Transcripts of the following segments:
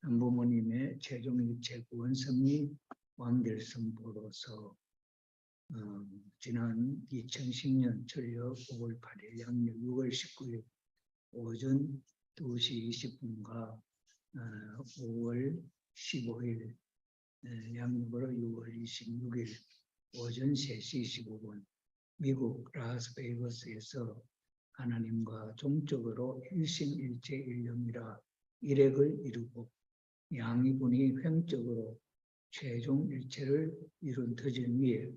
부모님의 최종 일체 구원 승리 완결 선포로서 지난 2010년 철력 5월 8일 양력 6월 19일 오전 2시 20분과 5월 15일 양력으로 6월 26일 오전 3시 25분 미국 라스베이거스에서 하나님과 종적으로 일심일체 일념이라 일액을 이루고 양이분이 횡적으로 최종 일체를 이룬 터전 위에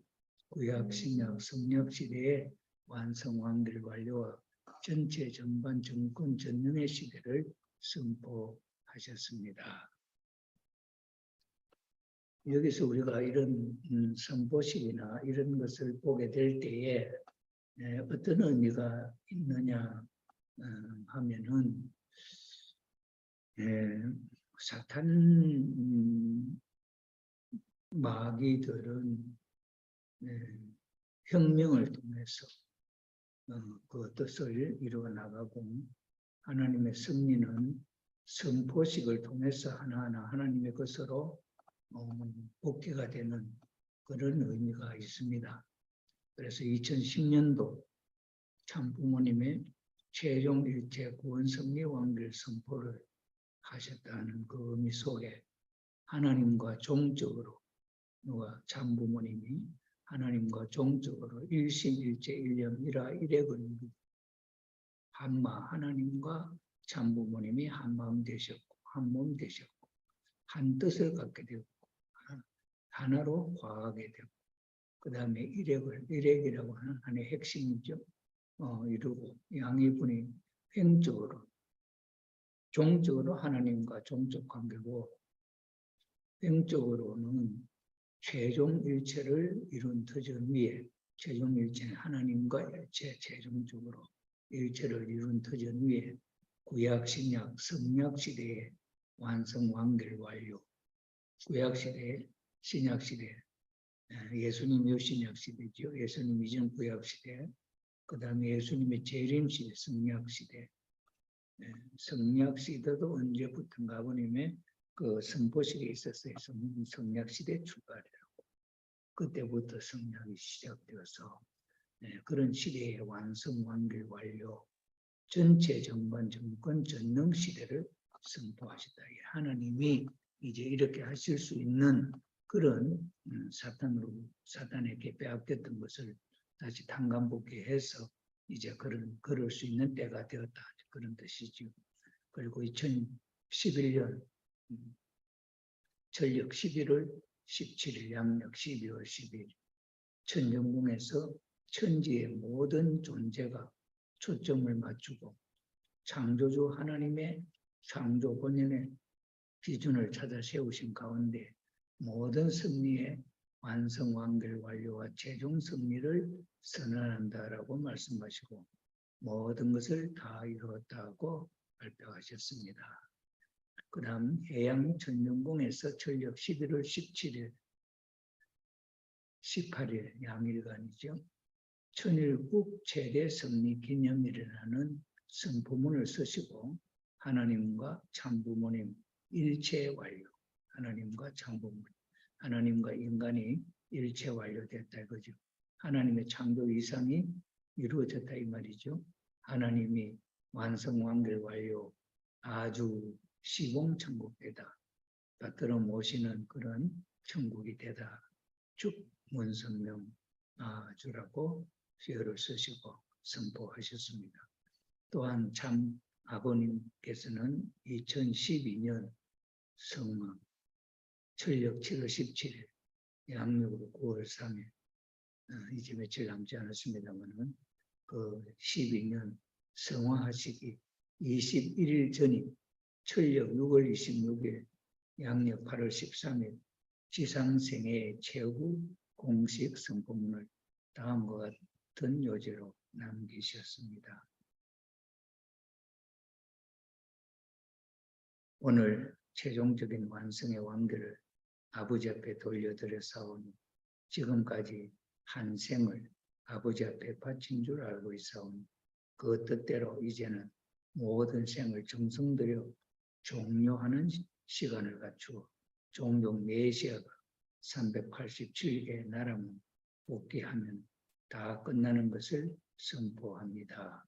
구약, 신약, 성약 시대의 완성 완결 완료와 전체 전반 정권 전능의 시대를 선포하셨습니다. 여기서 우리가 이런 선포식이나 이런 것을 보게 될 때에 어떤 의미가 있느냐 하면은 사탄 마귀들은 혁명을 통해서 그 뜻을 이루어 나가고 하나님의 승리는 선포식을 통해서 하나하나 하나님의 것으로 복귀가 되는 그런 의미가 있습니다. 그래서 2010년도 참부모님의 최종 일체 구원 승리 완결 선포를 하셨다는 그 의미 속에 하나님과 종적으로 누가 참부모님이 하나님과 종적으로 일심일체 일념이라 일액을 이루고 한마 하나님과 참부모님이 한마음 되셨고 한몸 되셨고 한 뜻을 갖게 되고 하나로 화하게 되고 그 다음에 일액이라고 하는 하나의 핵심이죠. 이루고 양이분이 횡적으로 종적으로 하나님과 종적 관계고 횡적으로는 최종 일체를 이룬 터전 위에 최종 일체는 하나님과 일체 최종적으로 일체를 이룬 터전 위에 구약, 신약, 성약 시대의 완성 완결 완료 구약 시대, 신약 시대 예수님이 신약 시대죠. 예수님 이전 구약 시대 그 다음에 예수님의 재림 시대 성약 시대 성약 시대도 언제부턴가 아버님의 그 선포식에 있었어요. 성약 시대 출발이라고. 그때부터 성약이 시작되어서 그런 시대의 완성 완결 완료 전체 전반 정권 전능 시대를 선포하셨다. 하나님이 이제 이렇게 하실 수 있는 그런 사탄에게 빼앗겼던 것을 다시 탕감복귀해서 이제 그럴 수 있는 때가 되었다. 그런 뜻이죠. 그리고 2011년 철력 11월 17일 양력 12월 10일 천정궁에서 천지의 모든 존재가 초점을 맞추고 창조주 하나님의 창조 본연의 기준을 찾아 세우신 가운데 모든 승리의 완성 완결 완료와 최종 승리를 선언한다라고 말씀하시고 모든 것을 다 이루었다고 발표하셨습니다. 그 다음 해양 천정궁에서 철력 11월 17일 18일 양일간이죠. 천일국 최대 승리 기념일이라는 선포문을 쓰시고 하나님과 참부모님 일체 완료 하나님과 참부모님 하나님과 인간이 일체 완료됐다 이거죠. 하나님의 창조 이상이 이루어졌다 이 말이죠. 하나님이 완성 완결 완료 아주 시공천국되다 받들어 모시는 그런 천국이 되다. 쭉 문성명 아주라고 시어를 쓰시고 선포하셨습니다. 또한 참 아버님께서는 2012년 성망 철력 7월 17일 양력으로 9월 3일 이제 며칠 남지 않았습니다만은 그 12년 성화하시기 21일 전인 철력 6월 26일 양력 8월 13일 지상생애 최후 공식 선포문을 다음과 같은 요지로 남기셨습니다. 오늘 최종적인 완성의 완결을 아버지 앞에 돌려드렸사오니 지금까지 한 생을 아버지 앞에 바친 줄 알고 있사오니 그 뜻대로 이제는 모든 생을 정성들여 종료하는 시간을 갖추어 종종 메시아가 387개의 나라만 복귀하면 다 끝나는 것을 선포합니다.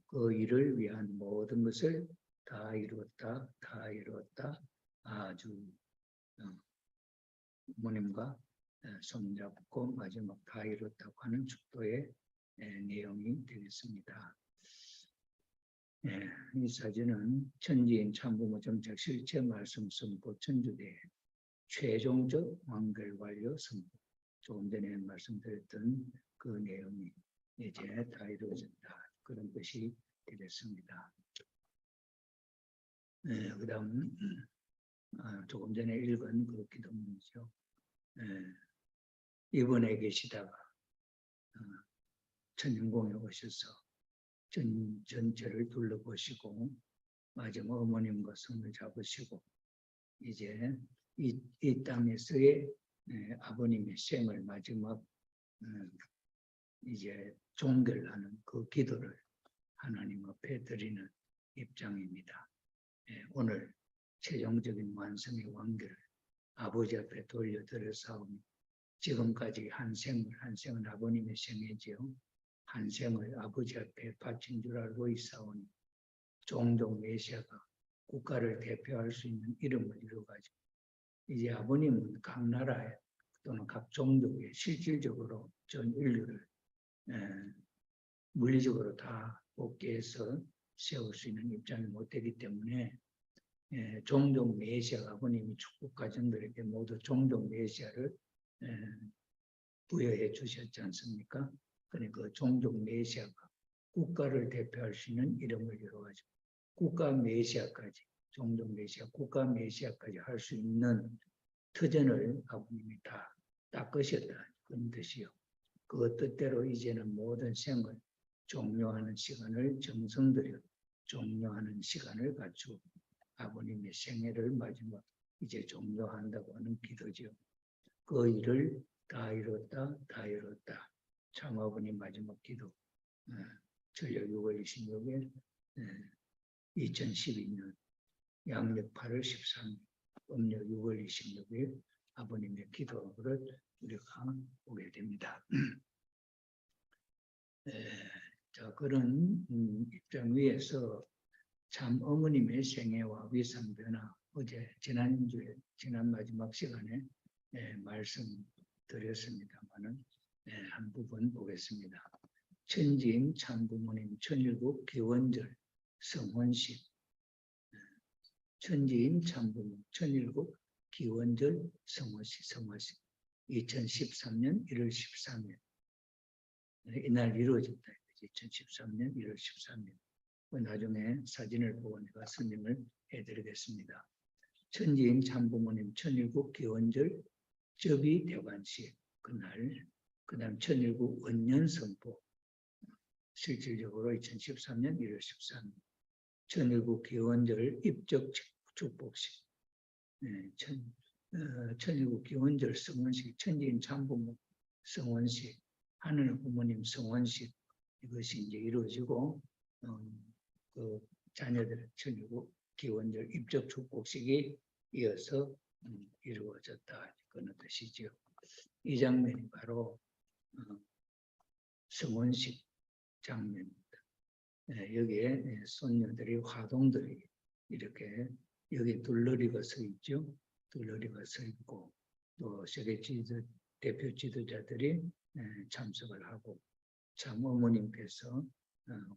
그 일을 위한 모든 것을 다 이루었다, 다 이루었다. 아주 부모님과 손잡고 마지막 다 이뤘다고 하는 축도의 내용이 되겠습니다. 이 사진은 천지인 참부모 정책 실체 말씀 선포 천주대 최종적 완결 완료 선포. 조금 전에 말씀드렸던 그 내용이 이제 다 이루어진다. 그런 것이 되겠습니다. 그 다음 조금 전에 읽은 그 기도문이죠. 이번에 계시다가 천인공에 오셔서 전체를 둘러보시고 마지막 어머님과 손을 잡으시고 이제 이 땅에서의 아버님의 생을 마지막 이제 종결하는 그 기도를 하나님 앞에 드리는 입장입니다. 오늘 최종적인 완성의 완결을 아버지 앞에 돌려드렸사오니 지금까지 한 생은 아버님의 생이지요. 한 생을 아버지 앞에 바친 줄 알고 있사오니 종종 메시아가 국가를 대표할 수 있는 이름을 이루어가지고 이제 아버님은 각 나라에 또는 각 종족에 실질적으로 전 인류를 물리적으로 다 복귀해서 세울 수 있는 입장이 못 되기 때문에 종종 메시아가 아버님이 축복 가정들에게 모두 종종 메시아를 부여해 주셨지 않습니까? 그러니까 그 종종 메시아가 국가를 대표할 수 있는 이름을 이루어가지고 국가 메시아까지 종종 메시아, 국가 메시아까지 할 수 있는 터전을 아버님이 다 닦으셨다. 그런 뜻이요. 그 뜻대로 이제는 모든 생을 종료하는 시간을 정성들여 종료하는 시간을 갖추고 아버님의 생애를 마지막 이제 종료한다고 하는 기도죠. 그 일을 다 이뤘다, 다 이뤘다. 참 아버님 마지막 기도. 전력 6월 26일 2012년 양력 8월 13일 음력 6월 26일 아버님의 기도를 우리가 보게 됩니다. 자, 그런 입장 위에서 참 어머님의 생애와 위상 변화 어제 지난 마지막 시간에 말씀드렸습니다만은 한 부분 보겠습니다. 천지인 참부모님 천일국 기원절 성혼식 천지인 참부모 천일국 기원절 성혼식 2013년 1월 13일 이날 이루어졌다. 2013년 1월 13일 나중에 사진을 보고 내가 설명을 해드리겠습니다. 천지인 참부모님 천일국 기원절 접의 대관식 그날 그 다음 천일국 원년 선포 실질적으로 2013년 1월 13일 천일국 기원절 입적 축복식 천일국 기원절 성원식 천지인 참부모 성원식 하늘 부모님 성원식 이것이 이제 이루어지고 그 자녀들 천일국 기원절 입적 축복식이 이어서 이루어졌다 그런 뜻이죠. 이 장면이 바로 성혼식 장면입니다. 여기에 손녀들이 화동들이 이렇게 여기 둘러리가 서 있죠. 둘러리가 서 있고 또 세계 대표 지도자들이 참석을 하고 참 어머님께서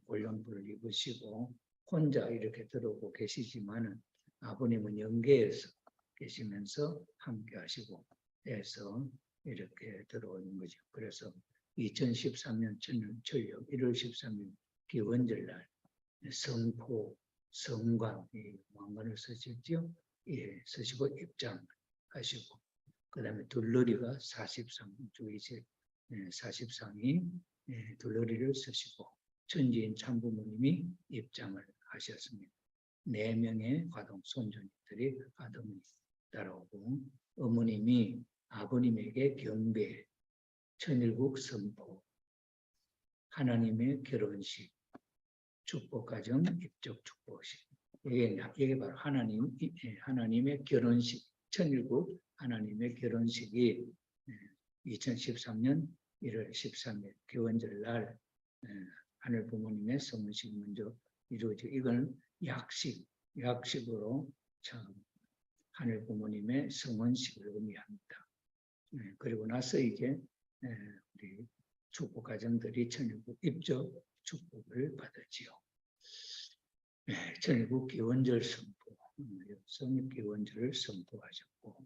골령부를 입으시고 혼자 이렇게 들어오고 계시지만은 아버님은 영계에서 계시면서 함께 하시고 해서 이렇게 들어오는 거죠. 그래서 2013년 천년 1월 13일 기원절날 성포, 성관, 왕관을 쓰셨죠. 예, 쓰시고 입장하시고 그 다음에 둘러리가 40상, 이제 40상이 둘러리를 쓰시고 천지인 참부모님이 입장을 하셨습니다. 4명의 화동 손주님들이 아드님이 따라오고 어머님이 아버님에게 경배, 천일국 선포, 하나님의 결혼식, 축복가정 입적 축복식 이게 바로 하나님의 결혼식, 천일국 하나님의 결혼식이 2013년 1월 13일 기원절 날 하늘 부모님의 성문식이 먼저 이루어지고, 이건 약식으로 참 하늘 부모님의 성원식을 의미합니다. 그리고 나서 이제 우리 축복 가정들이 천일국 입적 축복을 받았지요. 천일국 기원절 선포, 성립 기원절을 선포하셨고,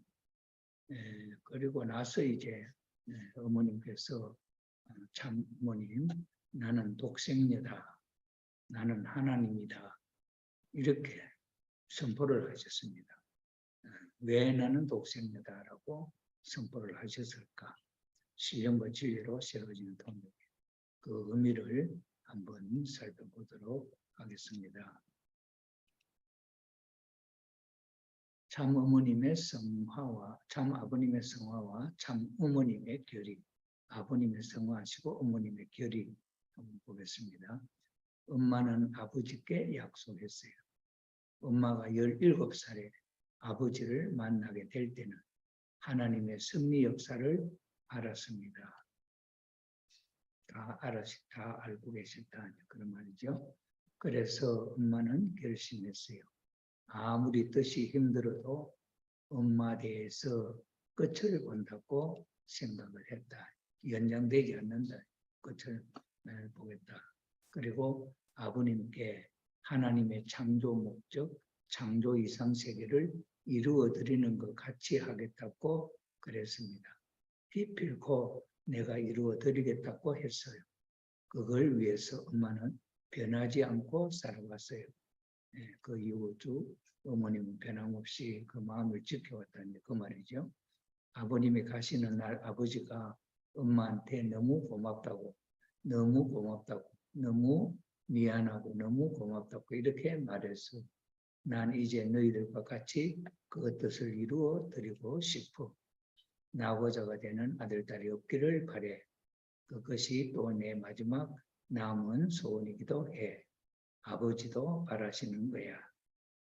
그리고 나서 이제 어머님께서 참모님, 나는 독생녀다, 나는 하나님이다, 이렇게 선포를 하셨습니다. 왜 나는 독생녀다라고 선포를 하셨을까? 신령과 진리로 세워지는 통독, 그 의미를 한번 살펴보도록 하겠습니다. 참 어머님의 성화와 참 아버님의 성화와 참 어머님의 결의, 아버님의 성화하시고 어머님의 결의 한번 보겠습니다. 엄마는 아버지께 약속했어요. 엄마가 17살에 아버지를 만나게 될 때는 하나님의 섭리 역사를 알았습니다. 다 알고 계셨다, 그런 말이죠. 그래서 엄마는 결심했어요. 아무리 뜻이 힘들어도 엄마 대해서 끝을 본다고 생각을 했다. 연장되지 않는다. 끝을 보겠다. 그리고 아버님께 하나님의 창조 목적, 창조 이상 세계를 이루어 드리는 것 같이 하겠다고 그랬습니다. 기필코 내가 이루어 드리겠다고 했어요. 그걸 위해서 엄마는 변하지 않고 살아왔어요. 그 이후 쭉 어머님은 변함없이 그 마음을 지켜왔다는 그 말이죠. 아버님이 가시는 날 아버지가 엄마한테 너무 고맙다고, 너무 미안하고 너무 고맙다고 이렇게 말해서, 난 이제 너희들과 같이 그 뜻을 이루어 드리고 싶어. 나고자가 되는 아들딸이 없기를 바래. 그것이 또 내 마지막 남은 소원이기도 해. 아버지도 바라시는 거야.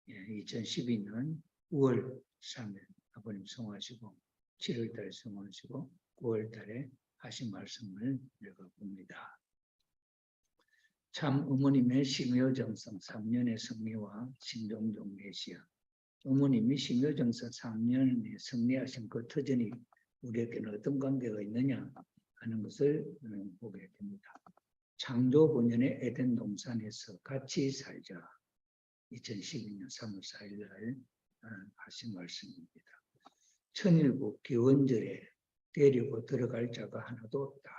2012년 9월 3일 아버님 성화하시고 7월 달에 성화하시고 9월 달에 하신 말씀을 읽어봅니다. 참 어머님의 심요정성 3년의 승리와 신종종 계시야. 어머님이 심요정성 3년에 승리하신 그 터전이 우리에게는 어떤 관계가 있느냐 하는 것을 보게 됩니다. 창조 본연의 에덴 동산에서 같이 살자. 2012년 3월 4일 날 하신 말씀입니다. 천일국 기원절에 데리고 들어갈 자가 하나도 없다.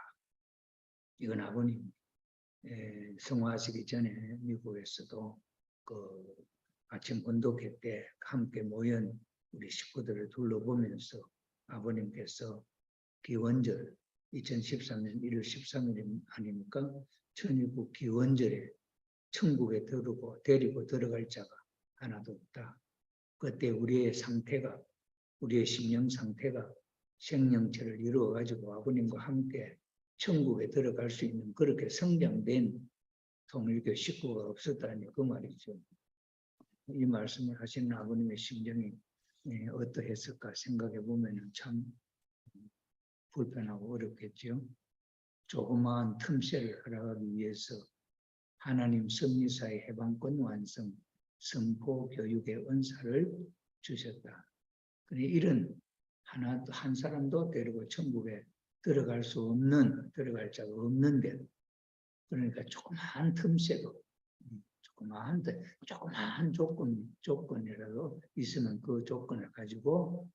이건 아버님 성화하시기 전에 미국에서도 그 아침 본독회 때 함께 모인 우리 식구들을 둘러보면서 아버님께서 기원절 2013년 1월 13일 아닙니까? 천일국 기원절에 천국에 데리고 들어갈 자가 하나도 없다. 그때 우리의 상태가, 우리의 심령 상태가 생명체를 이루어가지고 아버님과 함께 천국에 들어갈 수 있는 그렇게 성장된 통일교 식구가 없었다니 그 말이죠. 이 말씀을 하시는 아버님의 심정이 어떠했을까 생각해 보면 참 불편하고 어렵겠죠. 조그마한 틈새를 허락하기 위해서 하나님 섭리사의 해방권 완성, 선포 교육의 은사를 주셨다. 그런데 이런 한 사람도 데리고 천국에 들어갈 자가 없는데, 그러니까 조그마한 틈새도, 조그마한 조건이라도 있으면 그 조건을 가지고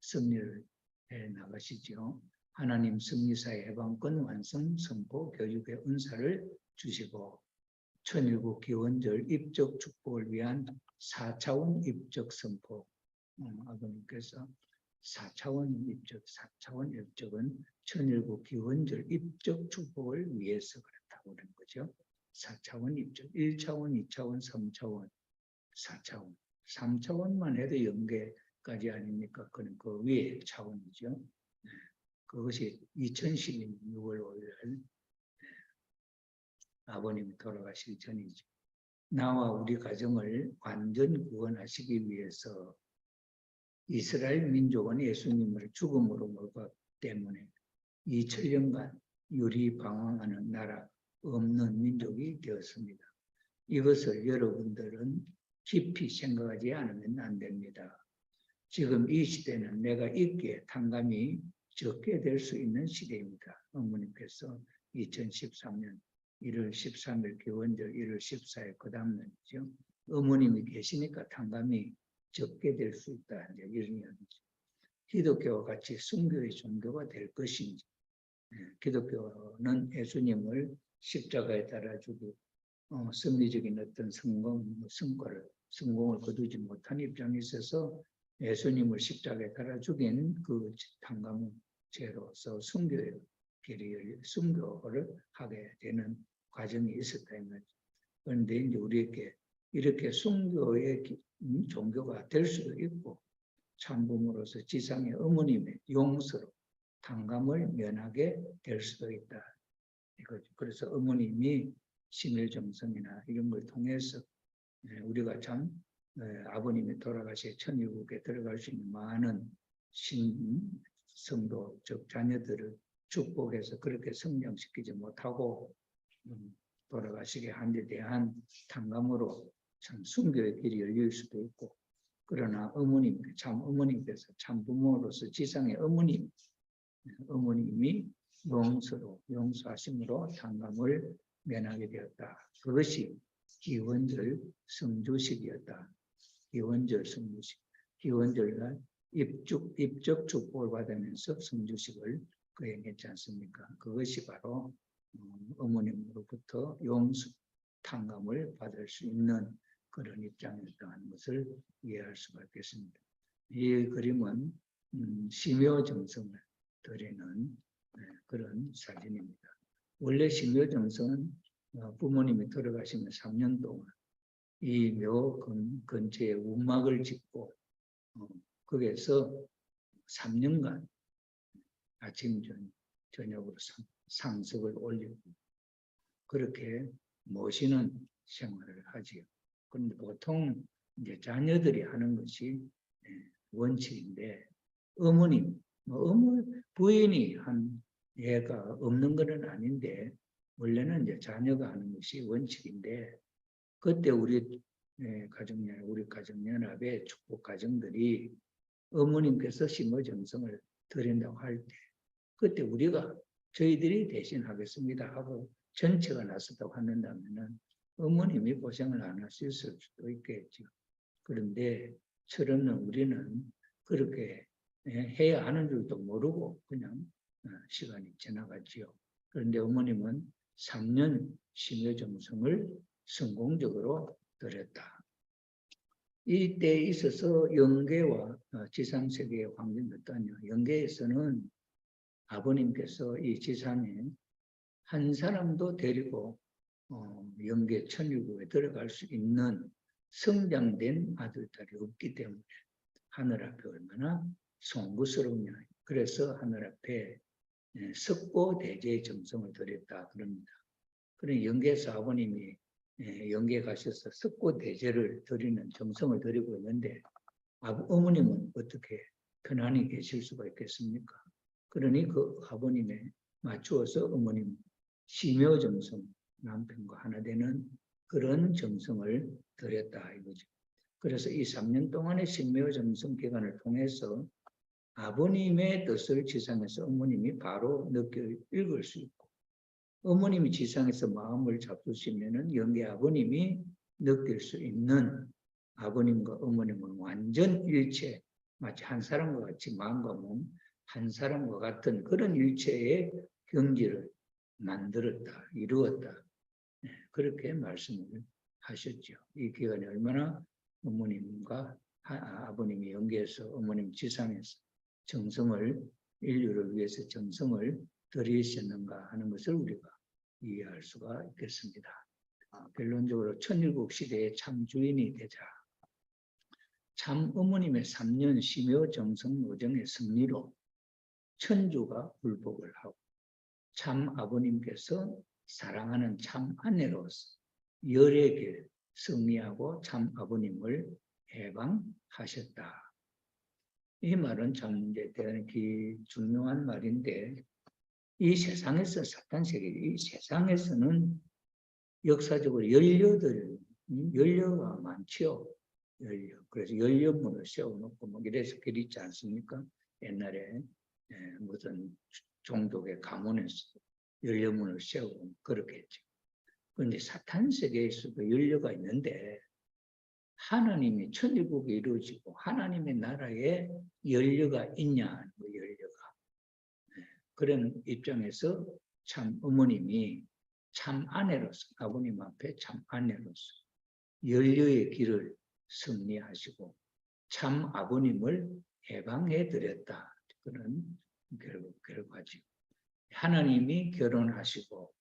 섭리를 해 나가시죠. 하나님 섭리사의 해방권 완성, 선포 교육의 은사를 주시고 천일국 기원절 입적 축복을 위한 4차원 입적 선포, 아버님께서 4차원 입적은 천일국 기원절 입적 축복을 위해서 그렇다고 그런 거죠. 4차원 입적, 1차원, 2차원, 3차원, 4차원, 3차원만 해도 연계까지 아닙니까? 그는 그 위의 차원이죠. 그것이 2012년 6월 5일 아버님이 돌아가시기 전이죠. 나와 우리 가정을 완전 구원하시기 위해서 이스라엘 민족은 예수님을 죽음으로 몰고 때문에 2000년간 유리방황하는 나라 없는 민족이 되었습니다. 이것을 여러분들은 깊이 생각하지 않으면 안 됩니다. 지금 이 시대는 내가 있기에 탕감이 적게 될 수 있는 시대입니다. 어머님께서 2013년 1월 13일 기원절 1월 14일 그 다음날이죠. 어머님이 계시니까 탕감이 적게 될 수 있다. 이제 이런 이야기죠. 기독교와 같이 순교의 종교가 될 것인지, 기독교는 예수님을 십자가에 달아주고 승리적인 어떤 성공을 거두지 못한 입장에 있어서 예수님을 십자가에 달아 죽인 그 탕감은 죄로서 순교를 하게 되는 과정이 있었다. 그런데 이제 우리에게 이렇게 순교의 종교가 될 수도 있고 참부모로서 지상의 어머님의 용서로 탕감을 면하게 될 수도 있다. 이거죠. 그래서 어머님이 심일정성이나 이런 걸 통해서 우리가 참 아버님이 돌아가시 천일국에 들어갈 수 있는 많은 성도, 즉 자녀들을 축복해서 그렇게 성장시키지 못하고 돌아가시게 한 데 대한 탕감으로 참 순교의 길이 열릴 수도 있고, 그러나 어머님께서 참 부모로서 지상의 어머님이 용서하심으로 탕감을 면하게 되었다. 그것이 기원절 성주식이었다. 기원절 성주식. 기원절날 입적 축복을 받으면서 성주식을 거행했지 않습니까? 그것이 바로 어머님으로부터 용서, 탕감을 받을 수 있는 그런 입장이었다는 것을 이해할 수가 있겠습니다. 이 그림은 심효정성을 드리는 그런 사진입니다. 원래 심효정성은 부모님이 돌아가시면 3년 동안 이 묘 근처에 운막을 짓고 거기에서 3년간 아침 저녁으로 상석을 올리고 그렇게 모시는 생활을 하지요. 그런데 보통 이제 자녀들이 하는 것이 원칙인데 부인이 한 예가 없는 것은 아닌데 원래는 이제 자녀가 하는 것이 원칙인데, 그때 우리 가정연합의 축복 가정들이 어머님께서 심어정성을 드린다고 할 때 그때 저희들이 대신 하겠습니다 하고 전체가 나섰다고 한다면은 어머님이 고생을 안 할 수 있을 수도 있겠죠. 그런데 철없는 우리는 그렇게 해야 하는 줄도 모르고 그냥 시간이 지나갔지요. 그런데 어머님은 3년 심여정성을 성공적으로 드렸다. 이때에 있어서 영계와 지상세계의 환경이 어떠냐. 영계에서는 아버님께서 이 지상에 한 사람도 데리고 영계 천일국에 들어갈 수 있는 성장된 아들, 딸이 없기 때문에 하늘 앞에 얼마나 송구스럽냐. 그래서 하늘 앞에 석고대제의 정성을 드렸다 그럽니다. 그런 영계에서 아버님이 영계에 가셔서 석고대제를 드리는 정성을 드리고 있는데 어머님은 어떻게 편안히 계실 수가 있겠습니까? 그러니 그 아버님에 맞추어서 어머님 심효정성, 남편과 하나 되는 그런 정성을 드렸다 이거죠. 그래서 이 3년 동안의 심효정성 기간을 통해서 아버님의 뜻을 지상에서 어머님이 바로 읽을 수 있고, 어머님이 지상에서 마음을 잡수시면은 영계 아버님이 느낄 수 있는 아버님과 어머님은 완전 일체, 마치 한 사람과 같이 마음과 몸 한 사람과 같은 그런 일체의 경지를 만들었다, 이루었다. 그렇게 말씀을 하셨죠. 이 기간에 얼마나 어머님과 아버님이 영계에서 어머님 지상에서 인류를 위해서 정성을 들이셨는가 하는 것을 우리가 이해할 수가 있겠습니다. 결론적으로 천일국 시대의 참 주인이 되자 참 어머님의 3년 심효 정성 노정의 승리로 천주가 굴복을 하고 참 아버님께서 사랑하는 참 아내로서 열의 길, 승리하고 참 아버님을 해방하셨다. 이 말은 참 이제 대단히 중요한 말인데, 이 세상에서 사탄 세계, 이 세상에서는 역사적으로 연료가 많지요. 연료. 그래서 연료문을 세워놓고 뭐 이래서 그렇지 않습니까? 옛날에 무슨 종족의 가문에서 연료문을 세우고 그렇게 했죠. 그런데 사탄 세계에서도 연료가 있는데, 하나님이 천일국이 이루어지고 하나님의 나라에 연료가 있냐, 연료가. 그런 입장에서 참 어머님이 참 아내로서, 아버님 앞에 참 아내로서 연료의 길을 승리하시고 참 아버님을 해방해 드렸다. 그런 결과죠. 하나님이 결혼하시고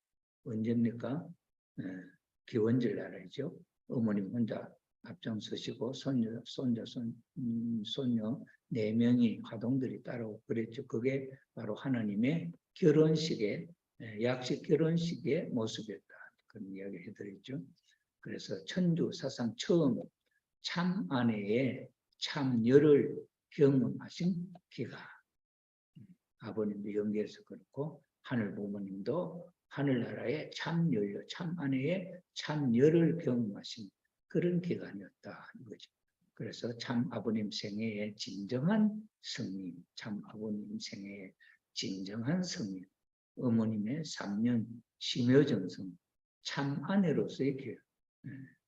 언제입니까? 기원절 날이죠. 어머님 혼자 앞장서시고 손녀 4명이 화동들이 따라오고 그랬죠. 그게 바로 하나님의 결혼식의 약식 결혼식의 모습이었다. 그런 이야기 해드렸죠. 그래서 천주 사상 처음 참 아내의 참여를 경험하신 기가 아버님도 연계해서 그렇고 하늘 부모님도 하늘나라의 참열려 참 아내의 참여를 경험하신 그런 기간이었다 이거죠. 그래서 참 아버님 생애의 진정한 승리, 참 아버님 생애의 진정한 승리, 어머님의 3년 심여정성, 참 아내로서의 길,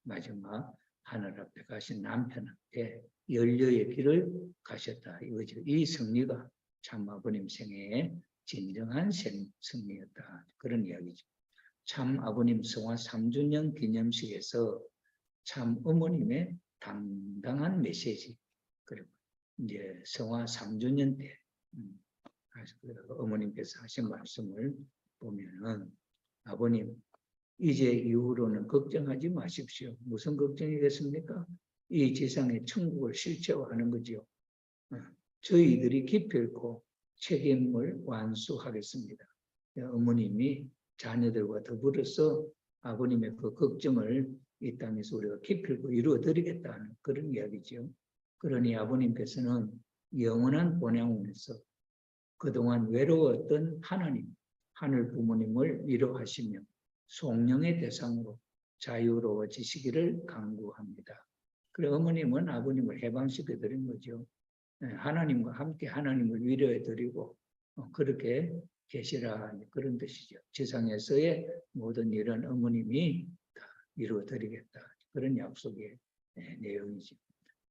마지막 하늘 앞에 가신 남편한테 연료의 길을 가셨다 이거죠. 이 승리가 참 아버님 생애의 진정한 승리였다 그런 이야기죠. 참 아버님 성화 3주년 기념식에서 참 어머님의 당당한 메시지, 그리고 이제 성화 3주년 때 어머님께서 하신 말씀을 보면은, 아버님 이제 이후로는 걱정하지 마십시오. 무슨 걱정이겠습니까? 이 지상의 천국을 실체화하는 거지요. 저희들이 기필코 책임을 완수하겠습니다. 어머님이 자녀들과 더불어서 아버님의 그 걱정을 이 땅에서 우리가 기필코 이루어드리겠다는 그런 이야기죠. 그러니 아버님께서는 영원한 본향원에서 그동안 외로웠던 하나님, 하늘 부모님을 위로하시며 송영의 대상으로 자유로워지시기를 간구합니다. 그래 어머님은 아버님을 해방시켜 드린 거죠. 하나님과 함께 하나님을 위로해 드리고 그렇게 계시라 그런 뜻이죠. 지상에서의 모든 일은 어머님이 다 이루어 드리겠다 그런 약속의 내용이죠.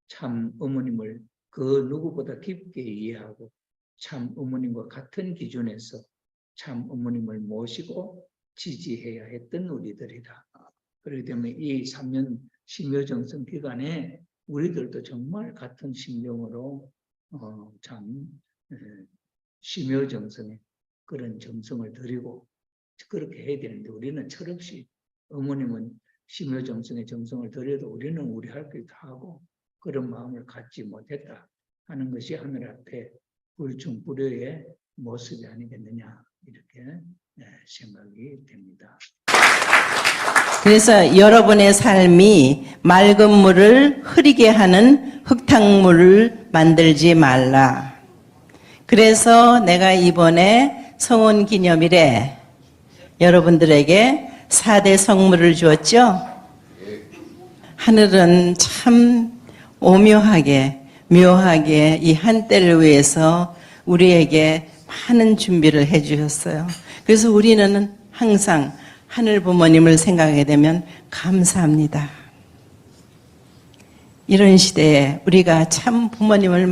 참 어머님을 그 누구보다 깊게 이해하고 참 어머님과 같은 기준에서 참 어머님을 모시고 지지해야 했던 우리들이다. 그렇기 때문에 이 3년 심여정성 기간에 우리들도 정말 같은 심령으로 참 심여정성에 그런 정성을 드리고 그렇게 해야 되는데, 우리는 철없이 어머님은 심여정성에 정성을 드려도 우리는 우리 할 길 다 하고 그런 마음을 갖지 못했다 하는 것이 하늘 앞에 불충불효의 모습이 아니겠느냐 이렇게 생각이 됩니다. 그래서 여러분의 삶이 맑은 물을 흐리게 하는 흙탕물을 만들지 말라. 그래서 내가 이번에 성원 기념일에 여러분들에게 4대 성물을 주었죠. 하늘은 참 오묘하게 묘하게 이 한때를 위해서 우리에게 많은 준비를 해 주셨어요. 그래서 우리는 항상 하늘 부모님을 생각하게 되면 감사합니다. 이런 시대에 우리가 참 부모님을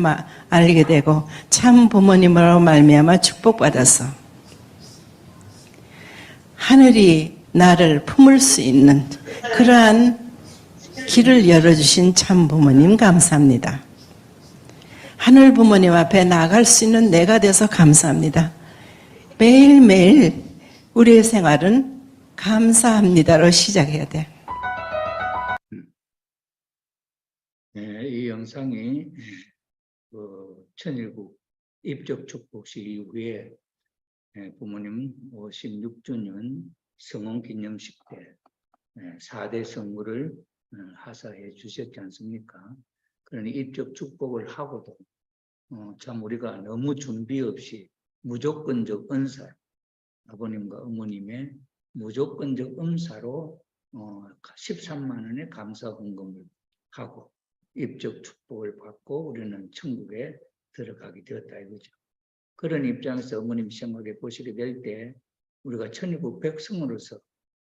알게 되고 참 부모님으로 말미암아 축복받아서 하늘이 나를 품을 수 있는 그러한 길을 열어주신 참 부모님 감사합니다. 하늘 부모님 앞에 나아갈 수 있는 내가 돼서 감사합니다. 매일매일 우리의 생활은 감사합니다로 시작해야 돼. 이 영상이 천일국 입적 축복식 이후에 부모님 56주년 성원 기념식 때 4대 성물을 하사해 주셨지 않습니까? 그러니 입적 축복을 하고도 참 우리가 너무 준비 없이 무조건적 은사, 아버님과 어머님의 무조건적 은사로 13만 원의 감사 헌금을 하고 입적 축복을 받고 우리는 천국에 들어가게 되었다 이거죠. 그런 입장에서 어머님 생각해 보시게 될 때 우리가 천국 백성으로서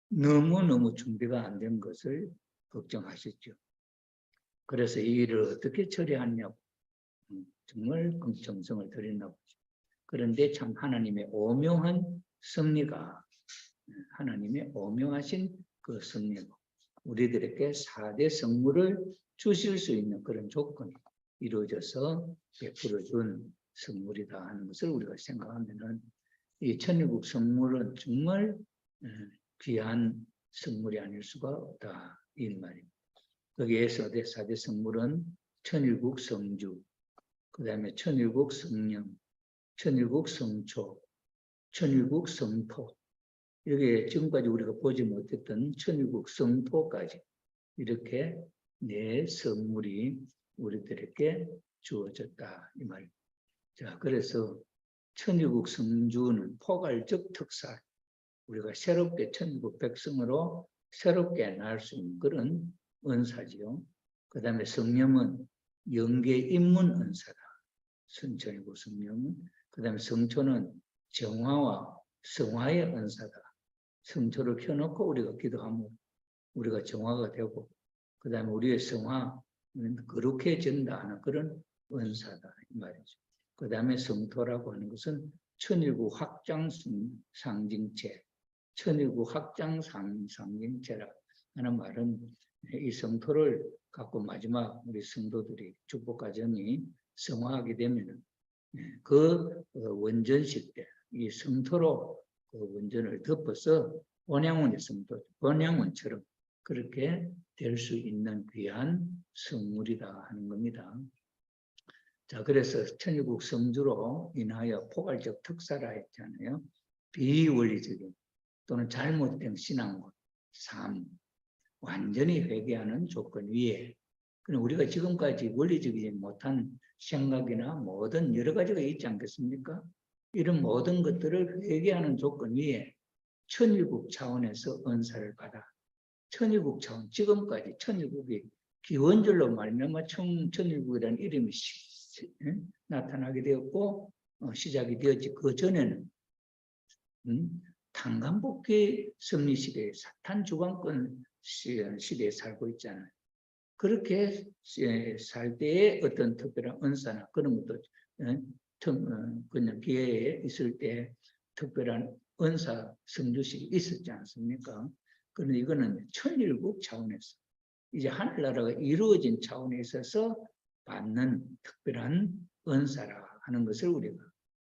너무너무 준비가 안 된 것을 걱정하셨죠. 그래서 이 일을 어떻게 처리하냐고 정말 정성을 들였나 보죠. 그런데 참 하나님의 오묘한 섭리가 하나님의 오묘하신 그 섭리가 우리들에게 4대 성물을 주실 수 있는 그런 조건이 이루어져서 베풀어 준 선물이다 하는 것을 우리가 생각하면은 이 천일국 선물은 정말 귀한 선물이 아닐 수가 없다 이 말입니다. 거기에서 4대 선물은 천일국 성주, 그 다음에 천일국 성령, 천일국 성초, 천일국 성토, 이렇게 지금까지 우리가 보지 못했던 천일국 성토까지 이렇게 4 선물이 우리들에게 주어졌다 이 말입니다. 자, 그래서 천일국 성주는 포괄적 특사, 우리가 새롭게 천일국 백성으로 새롭게 날 수 있는 그런 은사지요. 그 다음에 성령은 영계 입문 은사다. 천일국 성령은. 그 다음에 성초는 정화와 성화의 은사다. 성초를 켜놓고 우리가 기도하면 우리가 정화가 되고, 그 다음에 우리의 성화는 거룩해진다 하는 그런 은사다 이 말이죠. 그 다음에 성토라고 하는 것은 천일국 확장 상징체, 천일국 확장 상징체라 하는 말은 이 성토를 갖고 마지막 우리 성도들이 축복과정이 성화하게 되면 그 원전식 때 이 성토로 그 원전을 덮어서 번양원의 성도, 번양원처럼 그렇게 될 수 있는 귀한 성물이다 하는 겁니다. 자, 그래서 천일국 성주로 인하여 포괄적 특사라 했잖아요. 비원리적인 또는 잘못된 신앙과 삶, 완전히 회개하는 조건 위에, 그럼 우리가 지금까지 원리적이지 못한 생각이나 모든 여러 가지가 있지 않겠습니까? 이런 모든 것들을 회개하는 조건 위에 천일국 차원에서 은사를 받아 천일국 차원, 지금까지 천일국이 기원절로 말미암아 천일국이라는 이름이 나타나게 되었고 시작이 되었지. 그 전에는 탄간복귀 섭리 시대에 사탄 주관권 시대에 살고 있잖아요. 그렇게 살 때의 어떤 특별한 은사나 그런 것도 그냥 기회에 있을 때 특별한 은사 성주식이 있었지 않습니까? 그런데 이거는 천일국 차원에서 이제 하늘나라가 이루어진 차원에 있어서 받는 특별한 은사라 하는 것을 우리가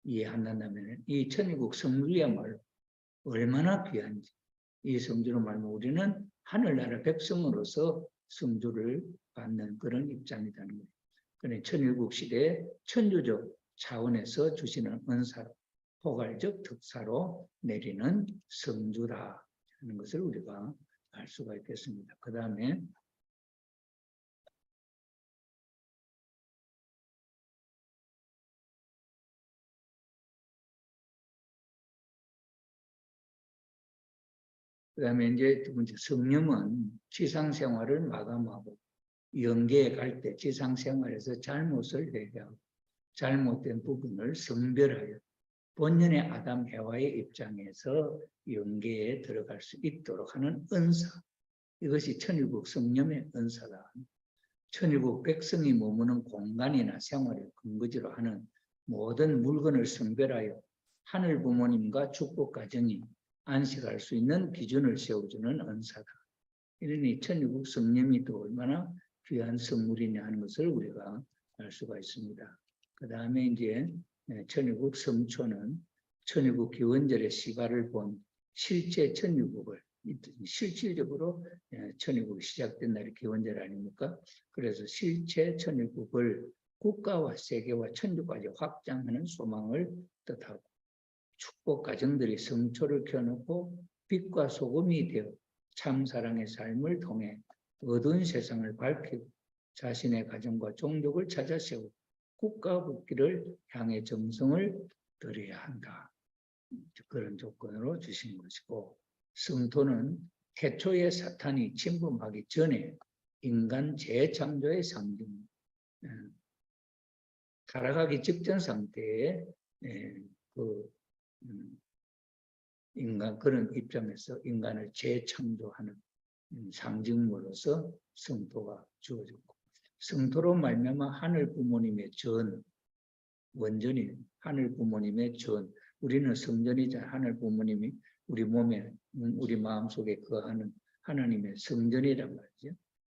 이해한다면 이 천일국 성주야말로 얼마나 귀한지, 이 성주로 말하면 우리는 하늘나라 백성으로서 성주를 받는 그런 입장이라는 거예요. 그러니 천일국 시대에 천주적 차원에서 주시는 은사로 포괄적 특사로 내리는 성주다 하는 것을 우리가 알 수가 있겠습니다. 그 다음에 이제 두 번째 성령은 지상생활을 마감하고 영계에 갈 때 지상생활에서 잘못을 회개하고 잘못된 부분을 성별하여 본연의 아담 해와의 입장에서 영계에 들어갈 수 있도록 하는 은사, 이것이 천일국 성령의 은사다. 천일국 백성이 머무는 공간이나 생활을 근거지로 하는 모든 물건을 성별하여 하늘 부모님과 축복 가정이 안식할 수 있는 기준을 세워주는 은사다. 이러니 천일국 성령이 또 얼마나 귀한 선물이냐 하는 것을 우리가 알 수가 있습니다. 그 다음에 이제 천일국 성초는 천일국 기원절의 시가를 본 실제 천일국을 실질적으로 천일국이 시작된 날이 기원절 아닙니까? 그래서 실제 천일국을 국가와 세계와 천주까지 확장하는 소망을 뜻하고 축복 가정들이 성초를 켜놓고 빛과 소금이 되어 참사랑의 삶을 통해 어두운 세상을 밝히고 자신의 가정과 종족을 찾아 세우고 국가 국기를 향해 정성을 들여야 한다. 그런 조건으로 주신 것이고, 성토는 태초에 사탄이 침범하기 전에 인간 재창조의 상징, 타락하기 직전 상태에 그 인간 그런 입장에서 인간을 재창조하는 상징으로서 성토가 주어졌고, 성토로 말미암아 하늘 부모님의 전, 원전이 하늘 부모님의 전, 우리는 성전이자 하늘 부모님이 우리 몸에, 우리 마음속에 거하는 하나님의 성전이란 말이죠.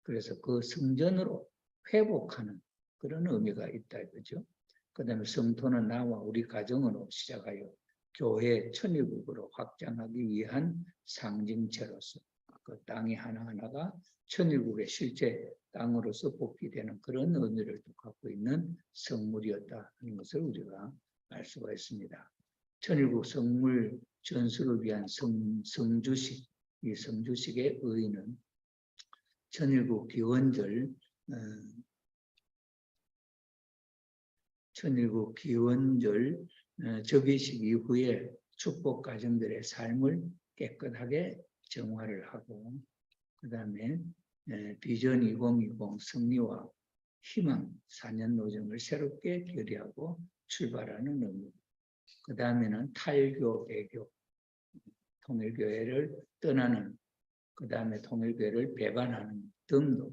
그래서 그 성전으로 회복하는 그런 의미가 있다 이거죠. 그 다음에 성토는 나와 우리 가정으로 시작하여 교회 천일국으로 확장하기 위한 상징체로서 그 땅이 하나하나가 천일국의 실제 땅으로서 복귀되는 그런 의미를 갖고 있는 성물이었다 하는 것을 우리가 알 수가 있습니다. 천일국 성물 전수를 위한 성주식, 이 성주식의 의의는 천일국 기원절 접의식 이후에 축복 가정들의 삶을 깨끗하게 정화를 하고, 그 다음에 비전 2020 승리와 희망 4년 노정을 새롭게 결의하고 출발하는 의미. 그 다음에는 탈교, 배교, 통일교회를 떠나는, 그 다음에 통일교회를 배반하는 등등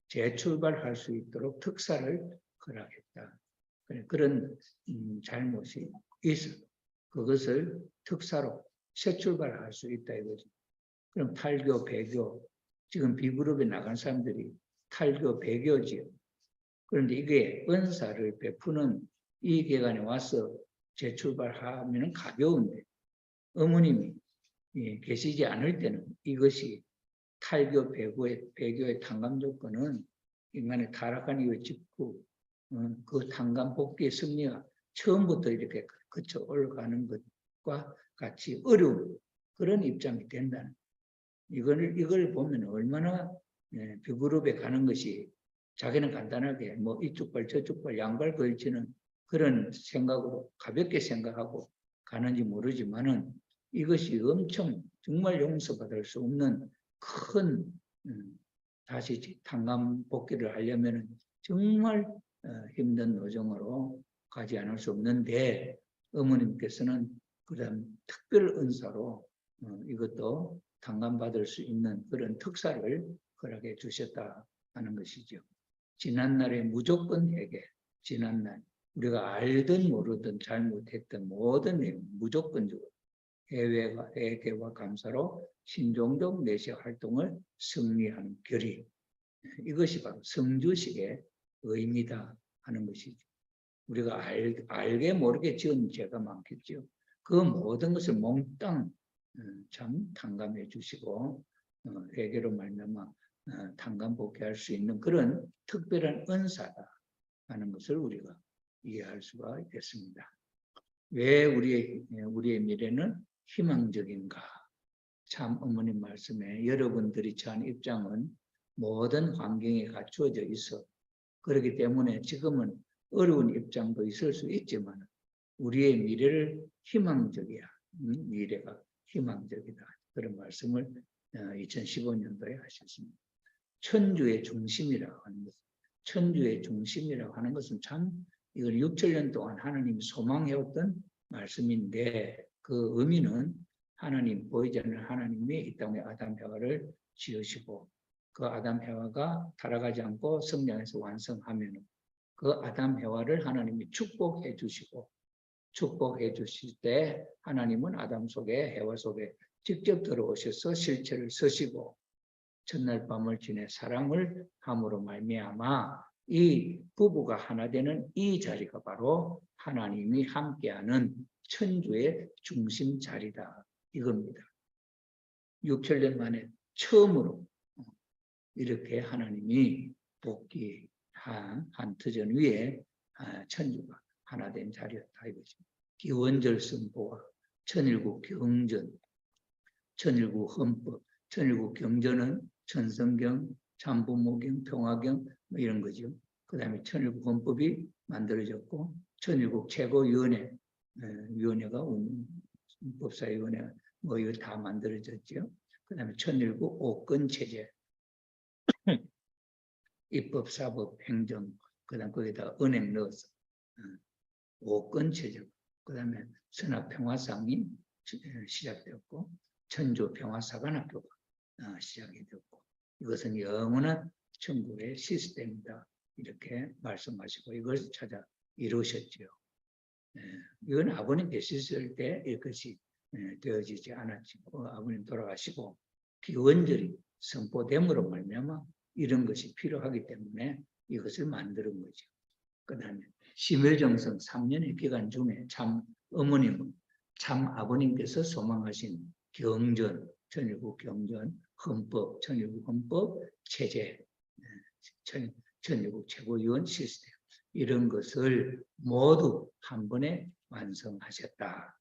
재출발할 수 있도록 특사를 허락했다. 그런 잘못이 있어. 그것을 특사로 새 출발할 수 있다 이거죠. 그럼 탈교, 배교, 지금 B그룹에 나간 사람들이 탈교, 배교지요. 그런데 이게 은사를 베푸는 이 기간에 와서 재출발하면 가벼운데, 어머님이 계시지 않을 때는 이것이 탈교, 배교의 탄감 조건은 인간의 타락한 이후에 직후 그 탄감 복귀의 승리가 처음부터 이렇게 거쳐 올라가는 것과 같이 어려운 그런 입장이 된다는, 이걸 보면 얼마나 B그룹에 가는 것이 자기는 간단하게 뭐 이쪽 발 저쪽 발 양발 걸치는 그런 생각으로 가볍게 생각하고 가는지 모르지만은, 이것이 엄청 정말 용서받을 수 없는 큰 다시 탄감 복귀를 하려면 정말 힘든 노정으로 가지 않을 수 없는데, 어머님께서는 그런 특별 은사로 이것도 탄감받을 수 있는 그런 특사를 허락해 주셨다 하는 것이죠. 지난날의 무조건 회개, 지난날 우리가 알든 모르든 잘못했던 모든 내용 무조건적으로 회개와 감사로 신종적 내시 활동을 승리하는 결의, 이것이 바로 성주식의 의미다 하는 것이죠. 우리가 알게 모르게 지은 죄가 많겠죠. 그 모든 것을 몽땅 참 탕감해 주시고 회개로 말미암아 탕감 복귀할 수 있는 그런 특별한 은사다 하는 것을 우리가 이해할 수가 있겠습니다. 왜 우리의 미래는 희망적인가? 참 어머님 말씀에 여러분들이 처한 입장은 모든 환경에 갖추어져 있어. 그렇기 때문에 지금은 어려운 입장도 있을 수 있지만 우리의 미래를 희망적이야. 미래가 희망적이다. 그런 말씀을 2015년도에 하셨습니다. 천주의 중심이라고 하는 것. 천주의 중심이라고 하는 것은 참 이걸 6,000년 동안 하나님이 소망해왔던 말씀인데, 그 의미는 하나님, 보이지 않는 하나님이 이 땅에 아담 해와를 지으시고 그 아담 해와가 타락하지 않고 성장해서 완성하면 그 아담 해와를 하나님이 축복해 주시고, 축복해 주실 때 하나님은 아담 속에 해와 속에 직접 들어오셔서 실체를 쓰시고 첫날 밤을 지내 사랑을 함으로 말미암아 이 부부가 하나 되는 이 자리가 바로 하나님이 함께하는 천주의 중심 자리다 이겁니다. 6,000년 만에 처음으로 이렇게 하나님이 복귀한 한터전 위에 천주가 하나 된 자리였다 이거죠. 기원절 선포와 천일국 경전, 천일국 헌법, 천일국 경전은 천성경, 참부모경, 평화경 뭐 이런 거죠. 그 다음에 천일국 헌법이 만들어졌고 천일국 최고위원회 위원회가 법사위원회 뭐 이거 다 만들어졌죠. 그 다음에 천일국 5권 체제 입법, 사법, 행정 그 다음 거기다 은행 넣어서 5권 체제 그 다음에 선화평화상이 시작되었고 천조 평화사관학교가 시작이 되었고 이것은 영원한 천국의 시스템이다 이렇게 말씀하시고 이걸 찾아 이루셨죠. 이건 아버님 계셨을 때 이것이 되어지지 않았고 아버님 돌아가시고 기원절이 선포됨으로 말미암아 이런 것이 필요하기 때문에 이것을 만드는 거죠. 그 다음에 심혈정성 3년의 기간 중에 참 어머님은 참 아버님께서 소망하신 경전, 천일국 경전, 헌법, 천일국 헌법, 체제, 천일국 최고위원 시스템 이런 것을 모두 한 번에 완성하셨다.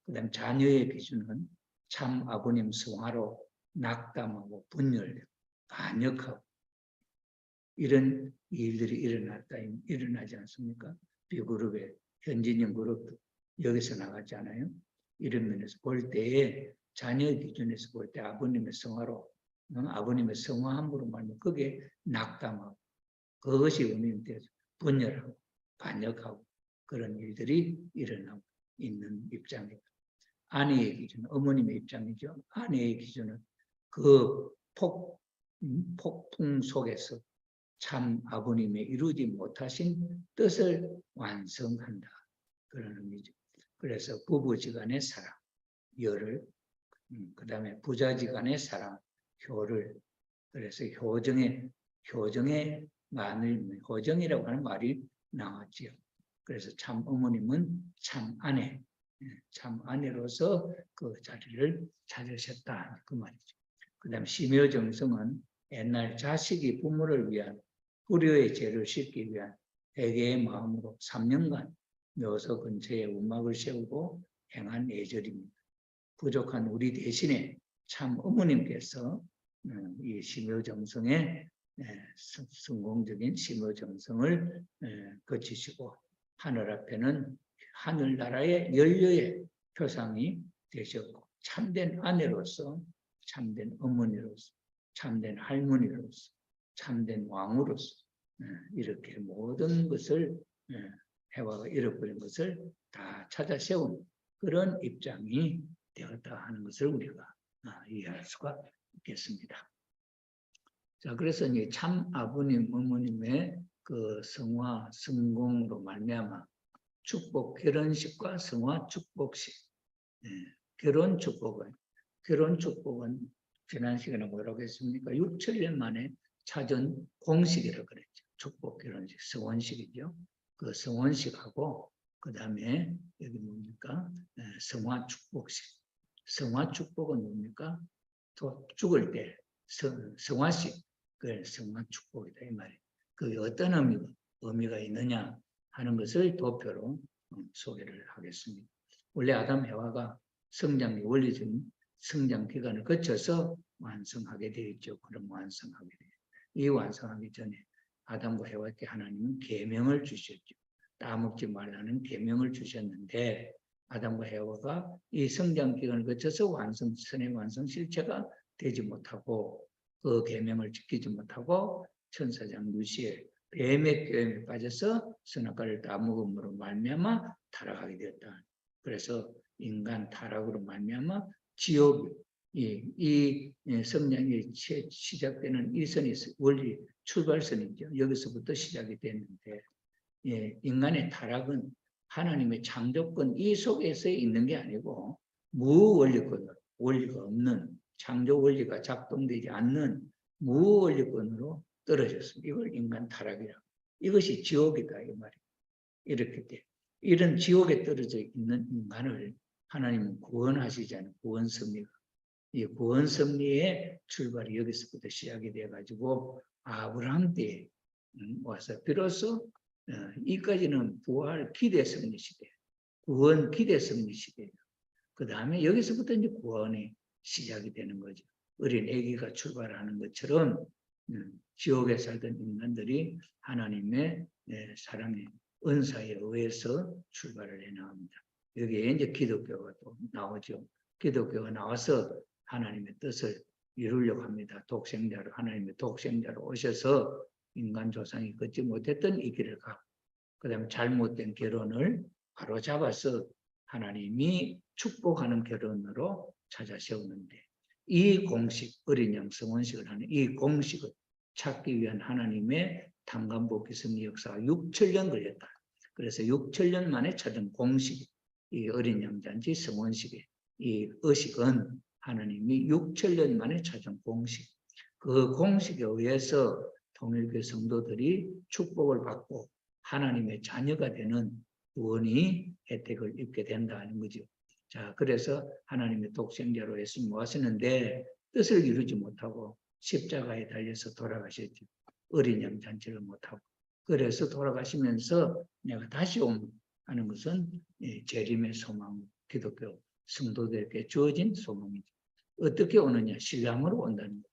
그 다음 자녀의 기준은 참 아버님 성화로 낙담하고 분열되고 반역하고 이런 일들이 일어나지 않습니까? B그룹의 현진영 그룹도 여기서 나가지 않아요? 이런 면에서 볼 때에 자녀의 기준에서 볼 때 아버님의 성화로 아버님의 성화함으로 말하면 그게 낙담하고 그것이 의미는 분열하고 반역하고 그런 일들이 일어나고 있는 입장입니다. 아내의 기준, 어머님의 입장이죠. 아내의 기준은 그 폭풍 속에서 참 아버님의 이루지 못하신 뜻을 완성한다. 그런 의미죠. 그래서 부부지간의 사랑, 열을, 그 다음에 부자지간의 사랑, 효를, 그래서 효정이라고 하는 말이 나왔지요. 그래서 참 어머님은 참 아내, 참 아내로서 그 자리를 찾으셨다. 그 말이죠. 그 다음 심효정성은 옛날 자식이 부모를 위한 불효의 죄를 씻기 위한 회개의 마음으로 3년간 묘소 근처에 운막을 세우고 행한 예절입니다. 부족한 우리 대신에 참 어머님께서 이 심효정성의 성공적인 심효정성을 거치시고 하늘 앞에는 하늘나라의 연료의 표상이 되셨고 참된 아내로서 참된 어머니로서 참된 할머니로서 참된 왕으로서 이렇게 모든 것을 해와가 잃어버린 것을 다 찾아 세운 그런 입장이 되었다 하는 것을 우리가 이해할 수가 있겠습니다. 자, 그래서 이제 참 아버님, 어머님의 그 성화, 성공으로 말미암아 축복, 결혼식과 성화 축복식, 결혼 축복은 지난 시간에 뭐라고 했습니까? 6~7년 만에 찾은 공식이라고 그랬죠. 축복 결혼식, 성원식이죠. 그 성원식하고 그 다음에 여기 뭡니까? 성화 축복식. 성화 축복은 뭡니까? 또 죽을 때 성화식, 그 성화 축복이다 이 말이에요. 그게 어떤 의미가 있느냐 하는 것을 도표로 소개를 하겠습니다. 원래 아담 해와가 성장의 원리적인 성장 기간을 거쳐서 완성하게 되어 있죠. 그럼 완성하게 돼요. 이 완성하기 전에 아담과 해와께 하나님은 계명을 주셨죠. 따먹지 말라는 계명을 주셨는데 아담과 해와가 이 성장 기간을 거쳐서 선의 완성 실체가 되지 못하고 그 계명을 지키지 못하고 천사장 루시의 뱀의 꾀임에 빠져서 선악과를 따먹음으로 말미암아 타락하게 되었다. 그래서 인간 타락으로 말미암아 지옥 이 성장이 시작되는 일선이 원리 출발선이죠. 여기서부터 시작이 됐는데 인간의 타락은 하나님의 창조권 이 속에서 있는 게 아니고 무원리권으로 원리가 없는 창조 원리가 작동되지 않는 무원리권으로 떨어졌습니다. 이걸 인간 타락이라고. 이것이 지옥이다 이 말이에요. 이렇게 돼. 이런 지옥에 떨어져 있는 인간을 하나님은 구원하시잖아요. 구원섭리가. 이 구원섭리의 출발이 여기서부터 시작이 돼가지고 아브라함 때에 와서 비로소 이까지는 부활 기대 섭리 시대, 구원 기대 섭리 시대예요. 그 다음에 여기서부터 이제 구원이 시작이 되는 거죠. 어린 아기가 출발하는 것처럼 지옥에 살던 인간들이 하나님의 사랑의 은사에 의해서 출발을 해 나옵니다. 여기에 이제 기독교가 또 나오죠. 기독교가 나와서 하나님의 뜻을 이루려고 합니다. 독생자로, 하나님의 독생자로 오셔서 인간 조상이 걷지 못했던 이 길을 가고, 그 다음에 잘못된 결혼을 바로잡아서 하나님이 축복하는 결혼으로 찾아 세우는데, 이 공식, 어린 양 성원식을 하는 이 공식을 찾기 위한 하나님의 탄감복귀 승리 역사가 6천년 걸렸다. 그래서 6천년 만에 찾은 공식, 이 어린 양잔치 성원식의 이 의식은 하나님이 6천년 만에 찾은 공식, 그 공식에 의해서 통일교 성도들이 축복을 받고 하나님의 자녀가 되는 구원이 혜택을 입게 된다는 거죠. 자, 그래서 하나님의 독생자로 예수님 오셨는데 뜻을 이루지 못하고 십자가에 달려서 돌아가셨죠. 어린 양 잔치를 못하고. 그래서 돌아가시면서 내가 다시 하는 것은 재림의 소망, 기독교 성도들에게 주어진 소망이죠. 어떻게 오느냐? 신랑으로 온다는 거예요.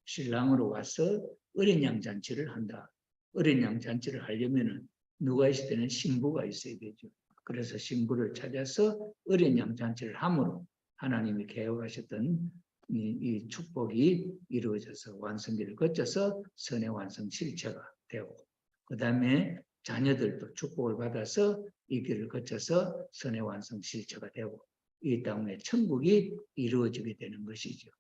신랑으로 와서 어린 양 잔치를 한다. 어린 양 잔치를 하려면은 누가 있을 때는 신부가 있어야 되죠. 그래서 신부를 찾아서 어린 양 잔치를 함으로 하나님이 계획하셨던 이 축복이 이루어져서 완성기를 거쳐서 선의 완성 실체가 되고, 그 다음에 자녀들도 축복을 받아서 이 길을 거쳐서 선의 완성 실체가 되고, 이 땅에 천국이 이루어지게 되는 것이죠.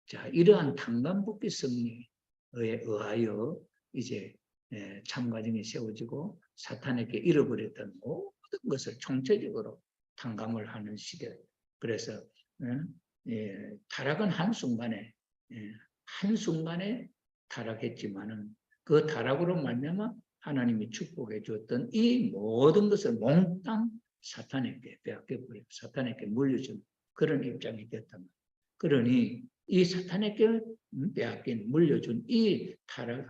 자, 이러한 탄감복귀 승리에 의하여 이제 참과정이 세워지고 사탄에게 잃어버렸던 모든 것을 총체적으로 탕감을 하는 시대. 그래서 타락은 한순간에 타락했지만은 그 타락으로 말미암아 하나님이 축복해 주었던 이 모든 것을 몽땅 사탄에게 빼앗겨버리고 사탄에게 물려준 그런 입장이 됐단 말이에요. 그러니 이 사탄에게 빼앗긴 물려준 이 타락,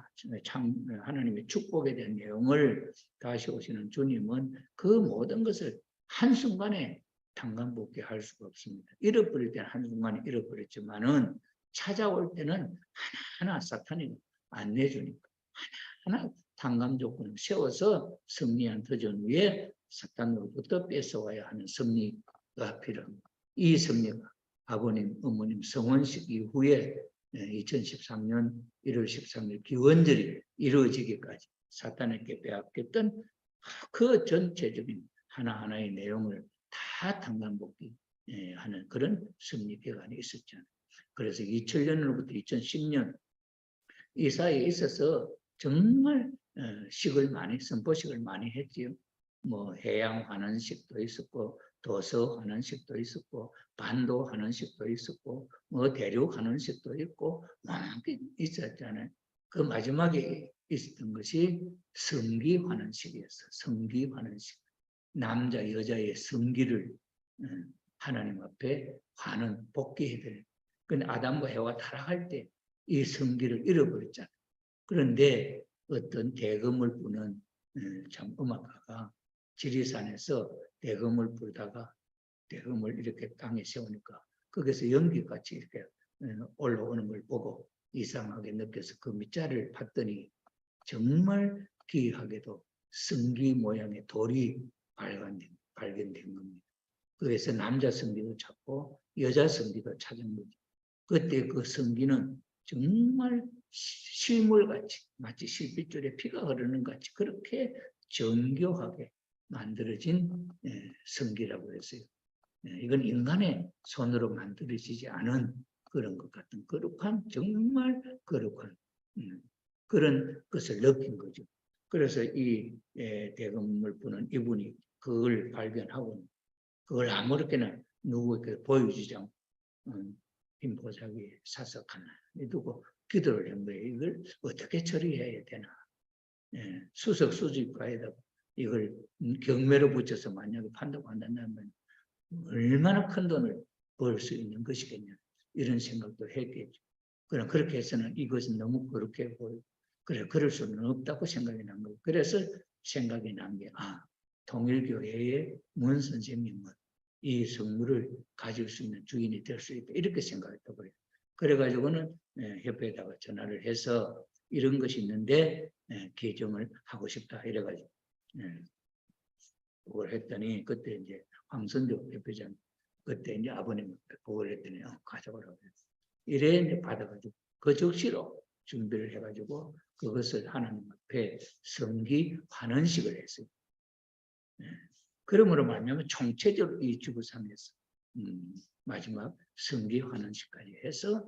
하나님의 축복에 대한 내용을 다시 오시는 주님은 그 모든 것을 한순간에 탄감복귀할 수가 없습니다. 잃어버릴 때는 한순간에 잃어버렸지만은 찾아올 때는 하나하나 사탄이 안 내주니까 하나하나 탄감 조건을 세워서 승리한 터전 위에 사탄으로부터 뺏어와야 하는 승리가 필요합니다. 이 승리가 아버님, 어머님 성원식 이후에 2013년 1월 13일 기원절이 이루어지기까지 사탄에게 빼앗겼던 그 전체적인 하나하나의 내용을 다 탄감복귀 하는 그런 승리 기간이 있었잖아요. 그래서 2000년으로부터 2010년 이 사이에 있어서 정말 선포식을 많이 했지요. 뭐 해양 환원식도 있었고 도서 환원식도 있었고 반도 환원식도 있었고 뭐 대륙 환원식도 있고 많게 있었잖아요. 그 마지막에 있었던 것이 성기 환원식이었어요. 성기 환원식. 남자 여자의 성기를 하나님 앞에 환원 복귀해야 돼요. 근데 아담과 해와 타락할 때 이 성기를 잃어버렸잖아요. 그런데 어떤 대금을 부는 참 음악가가 지리산에서 대금을 불다가 대금을 이렇게 땅에 세우니까 거기서 연기같이 이렇게 올라오는 걸 보고 이상하게 느껴서 그 밑자를 봤더니 정말 기이하게도 성기 모양의 돌이 발견된 겁니다. 그래서 남자 성기도 찾고 여자 성기도 찾은 거죠. 그때 그 성기는 정말 실물같이 마치 실핏줄에 피가 흐르는 같이 그렇게 정교하게 만들어진 성기라고 했어요. 이건 인간의 손으로 만들어지지 않은 그런 것 같은 거룩한 정말 거룩한 그런 것을 느낀 거죠. 그래서 이 대금을 부는 이분이 그걸 발견하고 그걸 아무렇게나 누구에게 보여주지 않고 빈 보자기에 사석하나 두고 기도를 한 거예요. 이걸 어떻게 처리해야 되나. 수석 수집가에다 이걸 경매로 붙여서 만약에 판다고 한다면 얼마나 큰 돈을 벌 수 있는 것이겠냐. 이런 생각도 했겠죠. 그럼 그렇게 해서는 이것은 너무 그렇게 보이고 그래 그럴 수는 없다고 생각이 난 거예요. 그래서 생각이 난 게 통일교회의 문 선생님은 이 성물을 가질 수 있는 주인이 될 수 있다. 이렇게 생각했다고 해요. 그래가지고는 협회에다가 전화를 해서 이런 것이 있는데 개정을 하고 싶다 이래가지고 그걸 했더니 그때 이제 황선조 대표장 그때 이제 아버님 그걸 했더니 가져오라고 했어요. 이래 이제 받아가지고 그 적시로 준비를 해가지고 그것을 하나님 앞에 성기 환원식을 했어요. 그러므로 말하면 총체적으로 이 주부상에서 마지막 성기 환원식까지 해서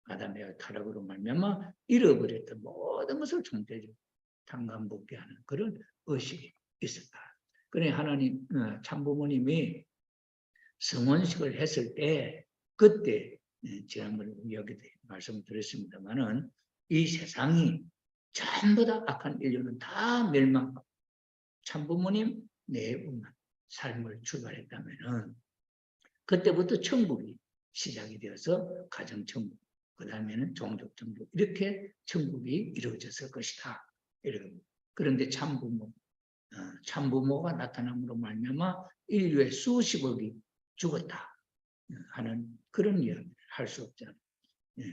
아담의 타락으로 말미암아 잃어버렸던 모든 것을 총체적으로 탕감복귀하는 그런 의식이 있었다. 그래 하나님 참부모님이 성원식을 했을 때 그때 지난번에 여기도 말씀드렸습니다만은 이 세상이 전부 다 악한 인류는 다 멸망하고 참부모님 네 분만 삶을 출발했다면은 그때부터 천국이 시작이 되어서 가정천국, 그 다음에는 종족천국 이렇게 천국이 이루어졌을 것이다. 그런데 참부모가 나타남으로 말미암아 인류의 수십억이 죽었다 하는 그런 이야기를 할 수 없잖아요.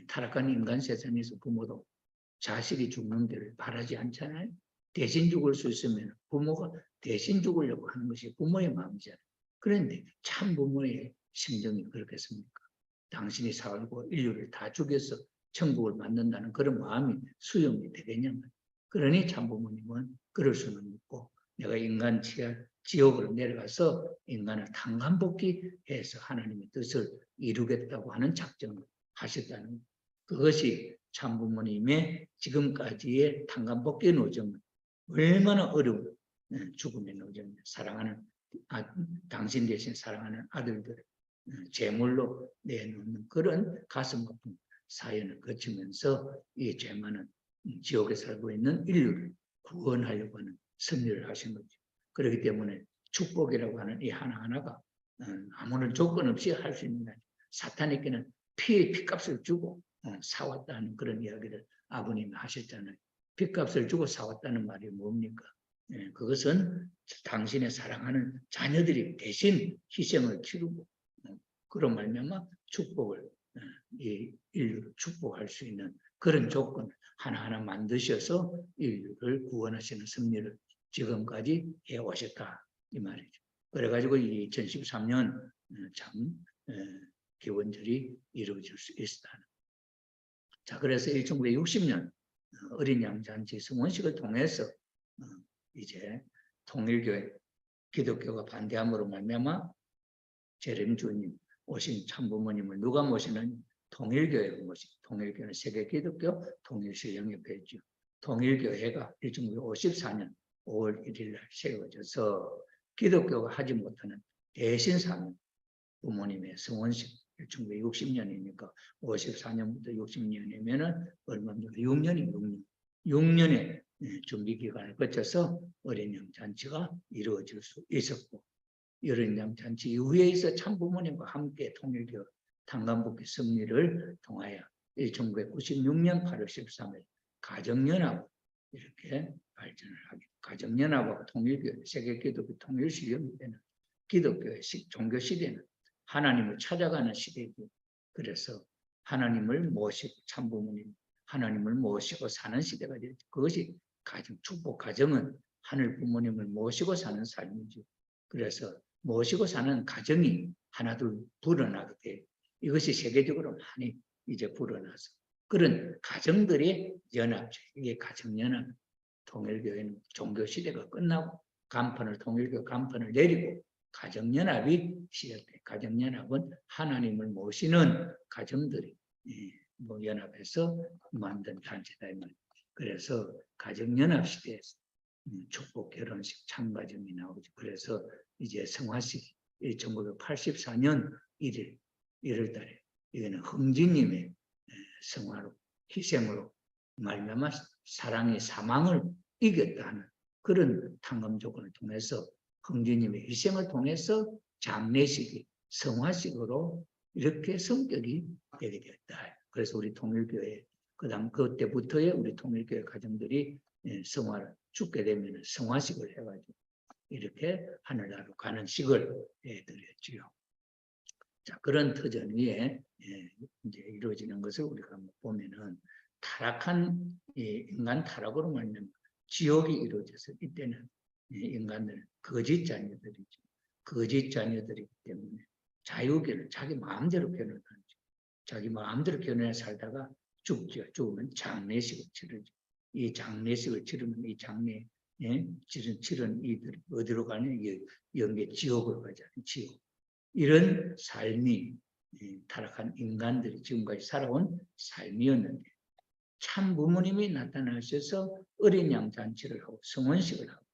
타락한 인간 세상에서 부모도 자식이 죽는 데를 바라지 않잖아요. 대신 죽을 수 있으면 부모가 대신 죽으려고 하는 것이 부모의 마음이잖아요. 그런데 참 부모의 심정이 그렇겠습니까? 당신이 살고 인류를 다 죽여서 천국을 만든다는 그런 마음이 수용이 되겠냐면, 그러니 참 부모님은 그럴 수는 없고 내가 인간 지옥으로 내려가서 인간을 탕감복귀해서 하나님의 뜻을 이루겠다고 하는 작정을 하셨다는 그것이 참 부모님의 지금까지의 탕감복귀 노정은 얼마나 어려운 죽음의 노정입니다. 사랑하는 당신 대신 사랑하는 아들들을 제물로 내놓는 그런 가슴 아픈 사연을 거치면서 이 죄 많은 지옥에 살고 있는 인류를 구원하려고 하는 섭리를 하신 거죠. 그렇기 때문에 축복이라고 하는 이 하나하나가 아무런 조건 없이 할 수 있는 게 아니라 사탄에게는 피값을 주고 사왔다는 그런 이야기를 아버님이 하셨잖아요. 피값을 주고 사왔다는 말이 뭡니까? 그것은 당신의 사랑하는 자녀들이 대신 희생을 치르고 그런 말미암아 축복을 이 인류를 축복할 수 있는 그런 조건을 하나하나 만드셔서 인류를 구원하시는 섭리를 지금까지 해오셨다 이 말이죠. 그래가지고 2013년 참 기원절이 이루어질 수 있었다는. 자, 그래서 1960년 어린 양잔치 성원식을 통해서 이제 통일교회 기독교가 반대함으로 말미암아 재림주님 오신 참부모님을 누가 모시는 통일교회가 모시고 통일교회는 세계기독교 통일신령협회죠. 통일교회가 1954년 5월 1일 날 세워져서 기독교가 하지 못하는 대신 사명 부모님의 성원식 1960년이니까 54년부터 60년이면은 얼마입니까? 6년의 준비 기간을 거쳐서 어린 양 잔치가 이루어질 수 있었고 어린 양 잔치 이후에 있어 참부모님과 함께 통일교 탕감복귀 승리를 통하여 1996년 8월 13일 가정연합 이렇게 발전을 하게 가정연합하고 통일교 세계기독교 통일신령협회는 기독교의 종교 시대는 하나님을 찾아가는 시대이고 그래서 하나님을 모시고 참부모님 하나님을 모시고 사는 시대가 되죠. 그것이 가정 축복 가정은 하늘 부모님을 모시고 사는 삶이죠. 그래서 모시고 사는 가정이 하나둘 불어나게 돼요. 이것이 세계적으로 많이 이제 불어나서 그런 가정들의 연합체 이게 가정연합 통일교회는 종교시대가 끝나고 간판을 통일교 간판을 내리고 가정연합이 시작돼. 가정연합은 하나님을 모시는 가정들이 연합해서 만든 단체다. 그래서 가정연합 시대에서 축복 결혼식 참가점이 나오죠. 그래서 이제 성화식 1984년 1월 달에 이거는 흥진님의 성화로 희생으로 말미암아 사랑의 사망을 이겼다는 그런 탕감 조건을 통해서 흥진님의 희생을 통해서 장례식이 성화식으로 이렇게 성격이 되게 되었다. 그래서 우리 통일교회 그때부터의 우리 통일교회 가정들이 성화를 죽게 되면 성화식을 해가지고 이렇게 하늘나라로 가는 식을 드렸지요. 자, 그런 터전 위에 이제 이루어지는 것을 우리가 보면은 타락한 인간 타락으로 말미암아 지옥이 이루어져서 이때는 인간들 거짓 자녀들이죠. 거짓 자녀들이기 때문에 자유견을 자기 마음대로 견을 하죠. 자기 마음대로 견해 살다가 죽죠. 죽으면 장례식을 치르죠. 이 장례식을 치르면 이 장례 치른 이들이 어디로 가냐? 영계 지옥으로 가잖아요. 지옥. 이런 삶이 타락한 인간들이 지금까지 살아온 삶이었는데 참 부모님이 나타나셔서 어린 양 잔치를 하고 성원식을 하고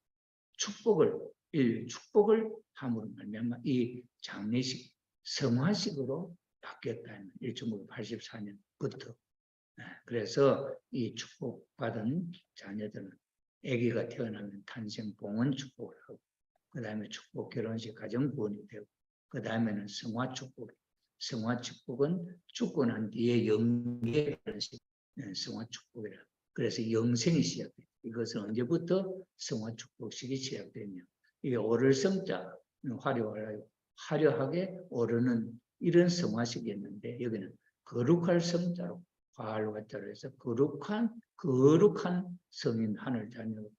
축복을 함으로 말미암아 이 장례식 성화식으로 바뀌었다는 1984년부터. 그래서 이 축복받은 자녀들은 아기가 태어나면 탄생 봉헌 축복을 하고 그 다음에 축복 결혼식 가정 구원이 되고 그 다음에는 성화 축복. 성화 축복은 죽고 난 뒤에 영계 결혼식 성화 축복이라. 그래서 영생이 시작돼요. 이것은 언제부터 성화 축복식이 시작되냐? 이게 오를 성자 화려하게 오르는 이런 성화식이었는데 여기는 거룩할 성자로 화알화자로 해서 거룩한 성인 하늘 자녀로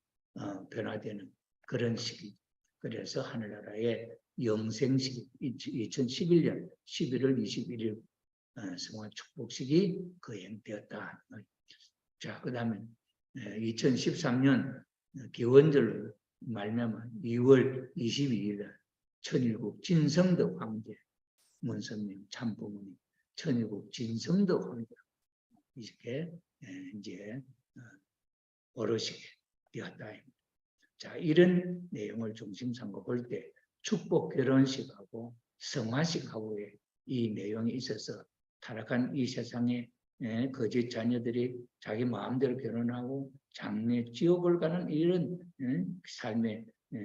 변화되는 그런 시기. 그래서 하늘나라의 영생식이 2011년 11월 21일 성화 축복식이 거행되었다. 자, 그 다음에 2013년 기원절로 말미암아 2월 22일 천일국 진성덕 황제 문선명 참부모님 천일국 진성덕 황제 이렇게 이제 오르시게 되었다. 자, 이런 내용을 중심 삼고 볼 때 축복 결혼식하고 성화식하고의 이 내용이 있어서 타락한 이 세상에 거짓 자녀들이 자기 마음대로 결혼하고 장래 지옥을 가는 이런 삶의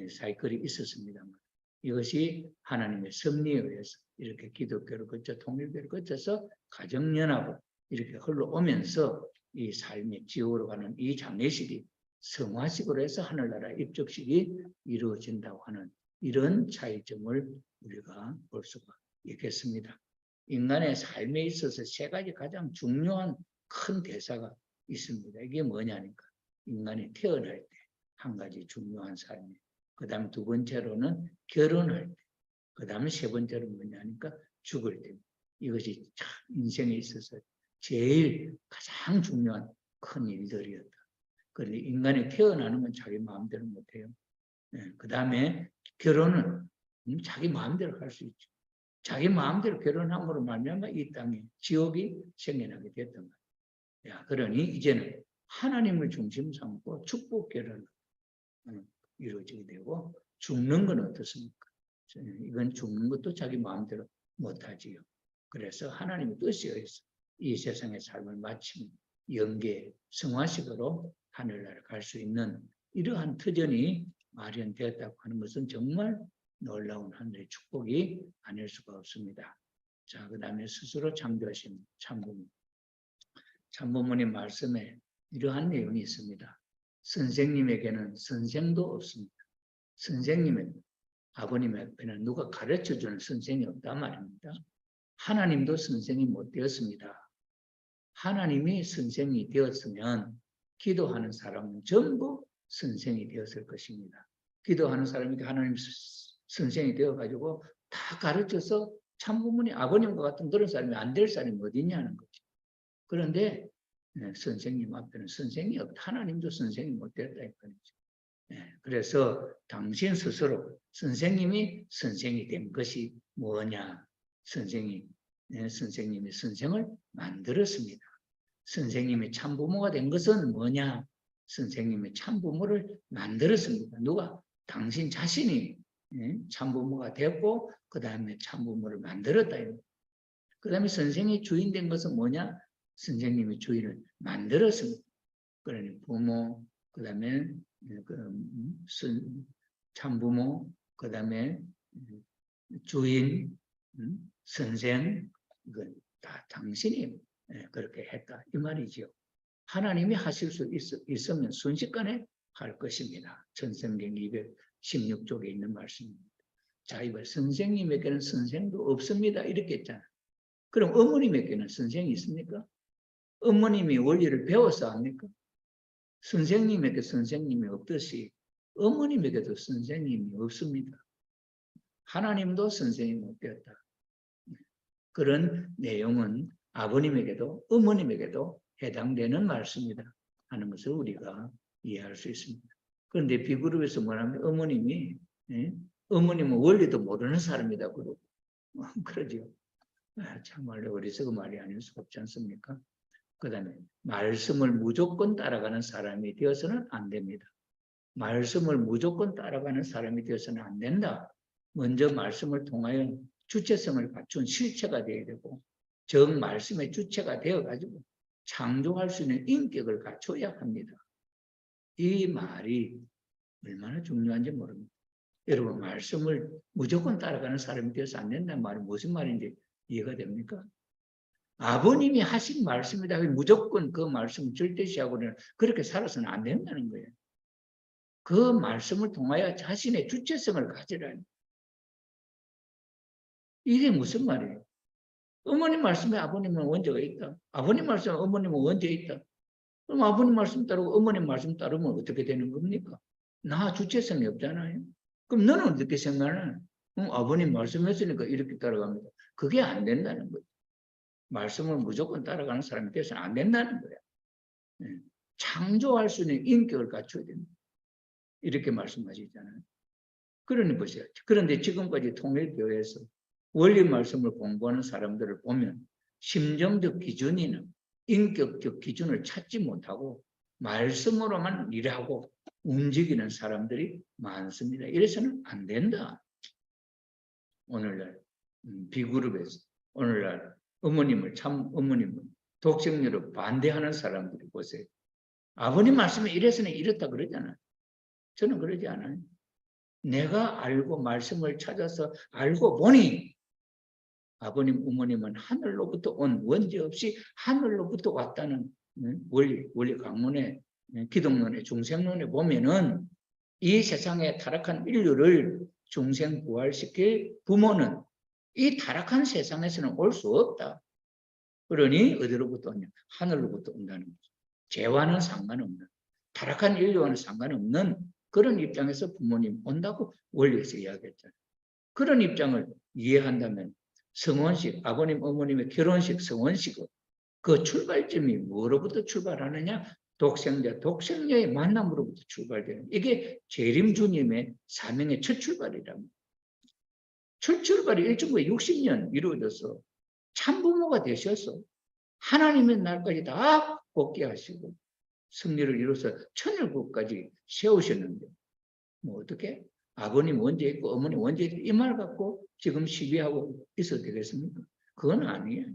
사이클이 있었습니다만 이것이 하나님의 섭리에 의해서 이렇게 기독교를 거쳐 통일교를 거쳐서 가정연합을 이렇게 흘러오면서 이 삶의 지옥으로 가는 이 장례식이 성화식으로 해서 하늘나라 입적식이 이루어진다고 하는 이런 차이점을 우리가 볼 수가 있겠습니다. 인간의 삶에 있어서 세 가지 가장 중요한 큰 대사가 있습니다. 이게 뭐냐니까 인간이 태어날 때 한 가지 중요한 삶이, 그 다음 두 번째로는 결혼할 때, 그 다음에 세 번째로 뭐냐니까 죽을 때. 이것이 참 인생에 있어서 제일 가장 중요한 큰 일들이었다. 그런데 인간이 태어나는 건 자기 마음대로 못해요. 그 다음에 결혼은 자기 마음대로 할 수 있죠. 자기 마음대로 결혼함으로 말미암아 이 땅에 지옥이 생겨나게 됐단 말이야. 그러니 이제는 하나님을 중심 삼고 축복 결혼을 이루어지게 되고 죽는 건 어떻습니까? 이건 죽는 것도 자기 마음대로 못하지요. 그래서 하나님의 뜻에 의해서 이 세상의 삶을 마치면 영계 성화식으로 하늘나라를 갈 수 있는 이러한 터전이 마련되었다고 하는 것은 정말 놀라운 하늘의 축복이 아닐 수가 없습니다. 자, 그 다음에 스스로 창조하신 참부모. 참부모님 말씀에 이러한 내용이 있습니다. 선생님에게는 선생도 없습니다. 선생님은 아버님 앞에는 누가 가르쳐주는 선생이 없단 말입니다. 하나님도 선생이 못 되었습니다. 하나님이 선생이 되었으면 기도하는 사람은 전부 선생이 되었을 것입니다. 기도하는 사람이 하나님 선생이 되어가지고 다 가르쳐서 참부모님, 아버님과 같은 그런 사람이 안 될 사람이 어디 있냐는 거죠. 그런데 선생님 앞에는 선생이 없다. 하나님도 선생이 못 되었다. 그래서 당신 스스로 선생님이 선생이 된 것이 뭐냐? 선생님이 선생을 만들었습니다. 선생님이 참부모가 된 것은 뭐냐? 선생님이 참부모를 만들었습니다. 누가? 당신 자신이 참부모가 됐고 그 다음에 참부모를 만들었다. 그 다음에 선생이 주인 된 것은 뭐냐? 선생님이 주인을 만들었습니다. 그러니 부모, 그 다음에 참부모, 그 다음에 주인, 선생, 이건 다 당신이 그렇게 했다. 이 말이죠. 하나님이 하실 수 있으면 순식간에 할 것입니다. 전성경 216쪽에 있는 말씀입니다. 자, 이번 선생님에게는 선생도 없습니다. 이렇게 했잖아요. 그럼 어머님에게는 선생이 있습니까? 어머님이 원리를 배워서 합니까? 선생님에게 선생님이 없듯이 어머님에게도 선생님이 없습니다. 하나님도 선생님이 없겠다. 그런 내용은 아버님에게도 어머님에게도 해당되는 말씀이다 하는 것을 우리가 이해할 수 있습니다. 그런데 B그룹에서 뭐냐면 어머님이 어머님은 원리도 모르는 사람이다 그러고 그러죠. 참말로 어리석은 말이 아닐 수 없지 않습니까? 그 다음에 말씀을 무조건 따라가는 사람이 되어서는 안 됩니다. 말씀을 무조건 따라가는 사람이 되어서는 안 된다. 먼저 말씀을 통하여 주체성을 갖춘 실체가 되어야 되고 정 말씀의 주체가 되어가지고 창조할 수 있는 인격을 갖춰야 합니다. 이 말이 얼마나 중요한지 모릅니다. 여러분 말씀을 무조건 따라가는 사람이 되어서 안 된다는 말이 무슨 말인지 이해가 됩니까? 아버님이 하신 말씀이다. 무조건 그 말씀을 절대시하고는 그렇게 살아서는 안 된다는 거예요. 그 말씀을 통하여 자신의 주체성을 가지라니. 이게 무슨 말이에요? 어머님 말씀에 아버님은 원죄가 있다. 아버님 말씀에 어머님은 원죄 있다. 그럼 아버님 말씀 따르고 어머님 말씀 따르면 어떻게 되는 겁니까? 나 주체성이 없잖아요. 그럼 너는 어떻게 생각하나? 아버님 말씀했으니까 이렇게 따라갑니다. 그게 안 된다는 거예요. 말씀을 무조건 따라가는 사람이 돼서는 안 된다는 거예요. 창조할 수 있는 인격을 갖춰야 됩니다. 이렇게 말씀하시잖아요. 그러니 보세요. 그런데 지금까지 통일교회에서 원리 말씀을 공부하는 사람들을 보면 심정적 기준이나 인격적 기준을 찾지 못하고 말씀으로만 일하고 움직이는 사람들이 많습니다. 이래서는 안 된다. 오늘날 B그룹에서 오늘날 어머님을 독생녀로 반대하는 사람들이 보세요. 아버님 말씀에 이래서는 이렇다 그러잖아요. 저는 그러지 않아요. 내가 알고 말씀을 찾아서 알고 보니 아버님, 어머님은 하늘로부터 온 원죄 없이 하늘로부터 왔다는 원리 강론의 기독론의 중생론에 보면은 이 세상에 타락한 인류를 중생 부활시킬 부모는 이 타락한 세상에서는 올 수 없다. 그러니 어디로부터 오냐? 하늘로부터 온다는 거죠. 죄와는 상관없는, 타락한 인류와는 상관없는 그런 입장에서 부모님 온다고 원리에서 이야기했잖아요. 그런 입장을 이해한다면 성혼식, 아버님, 어머님의 결혼식, 성혼식은 그 출발점이 뭐로부터 출발하느냐? 독생자, 독생녀의 만남으로부터 출발되는 이게 재림주님의 사명의 첫 출발이랍니다. 첫 출발이 1960년 이루어져서 참부모가 되셔서 하나님의 날까지 다 복귀하시고 승리를 이루어서 천일국까지 세우셨는데 뭐 어떻게? 아버님 원죄 있고 어머님 원죄 있고 이 말 갖고 지금 시비하고 있어도 되겠습니까? 그건 아니에요.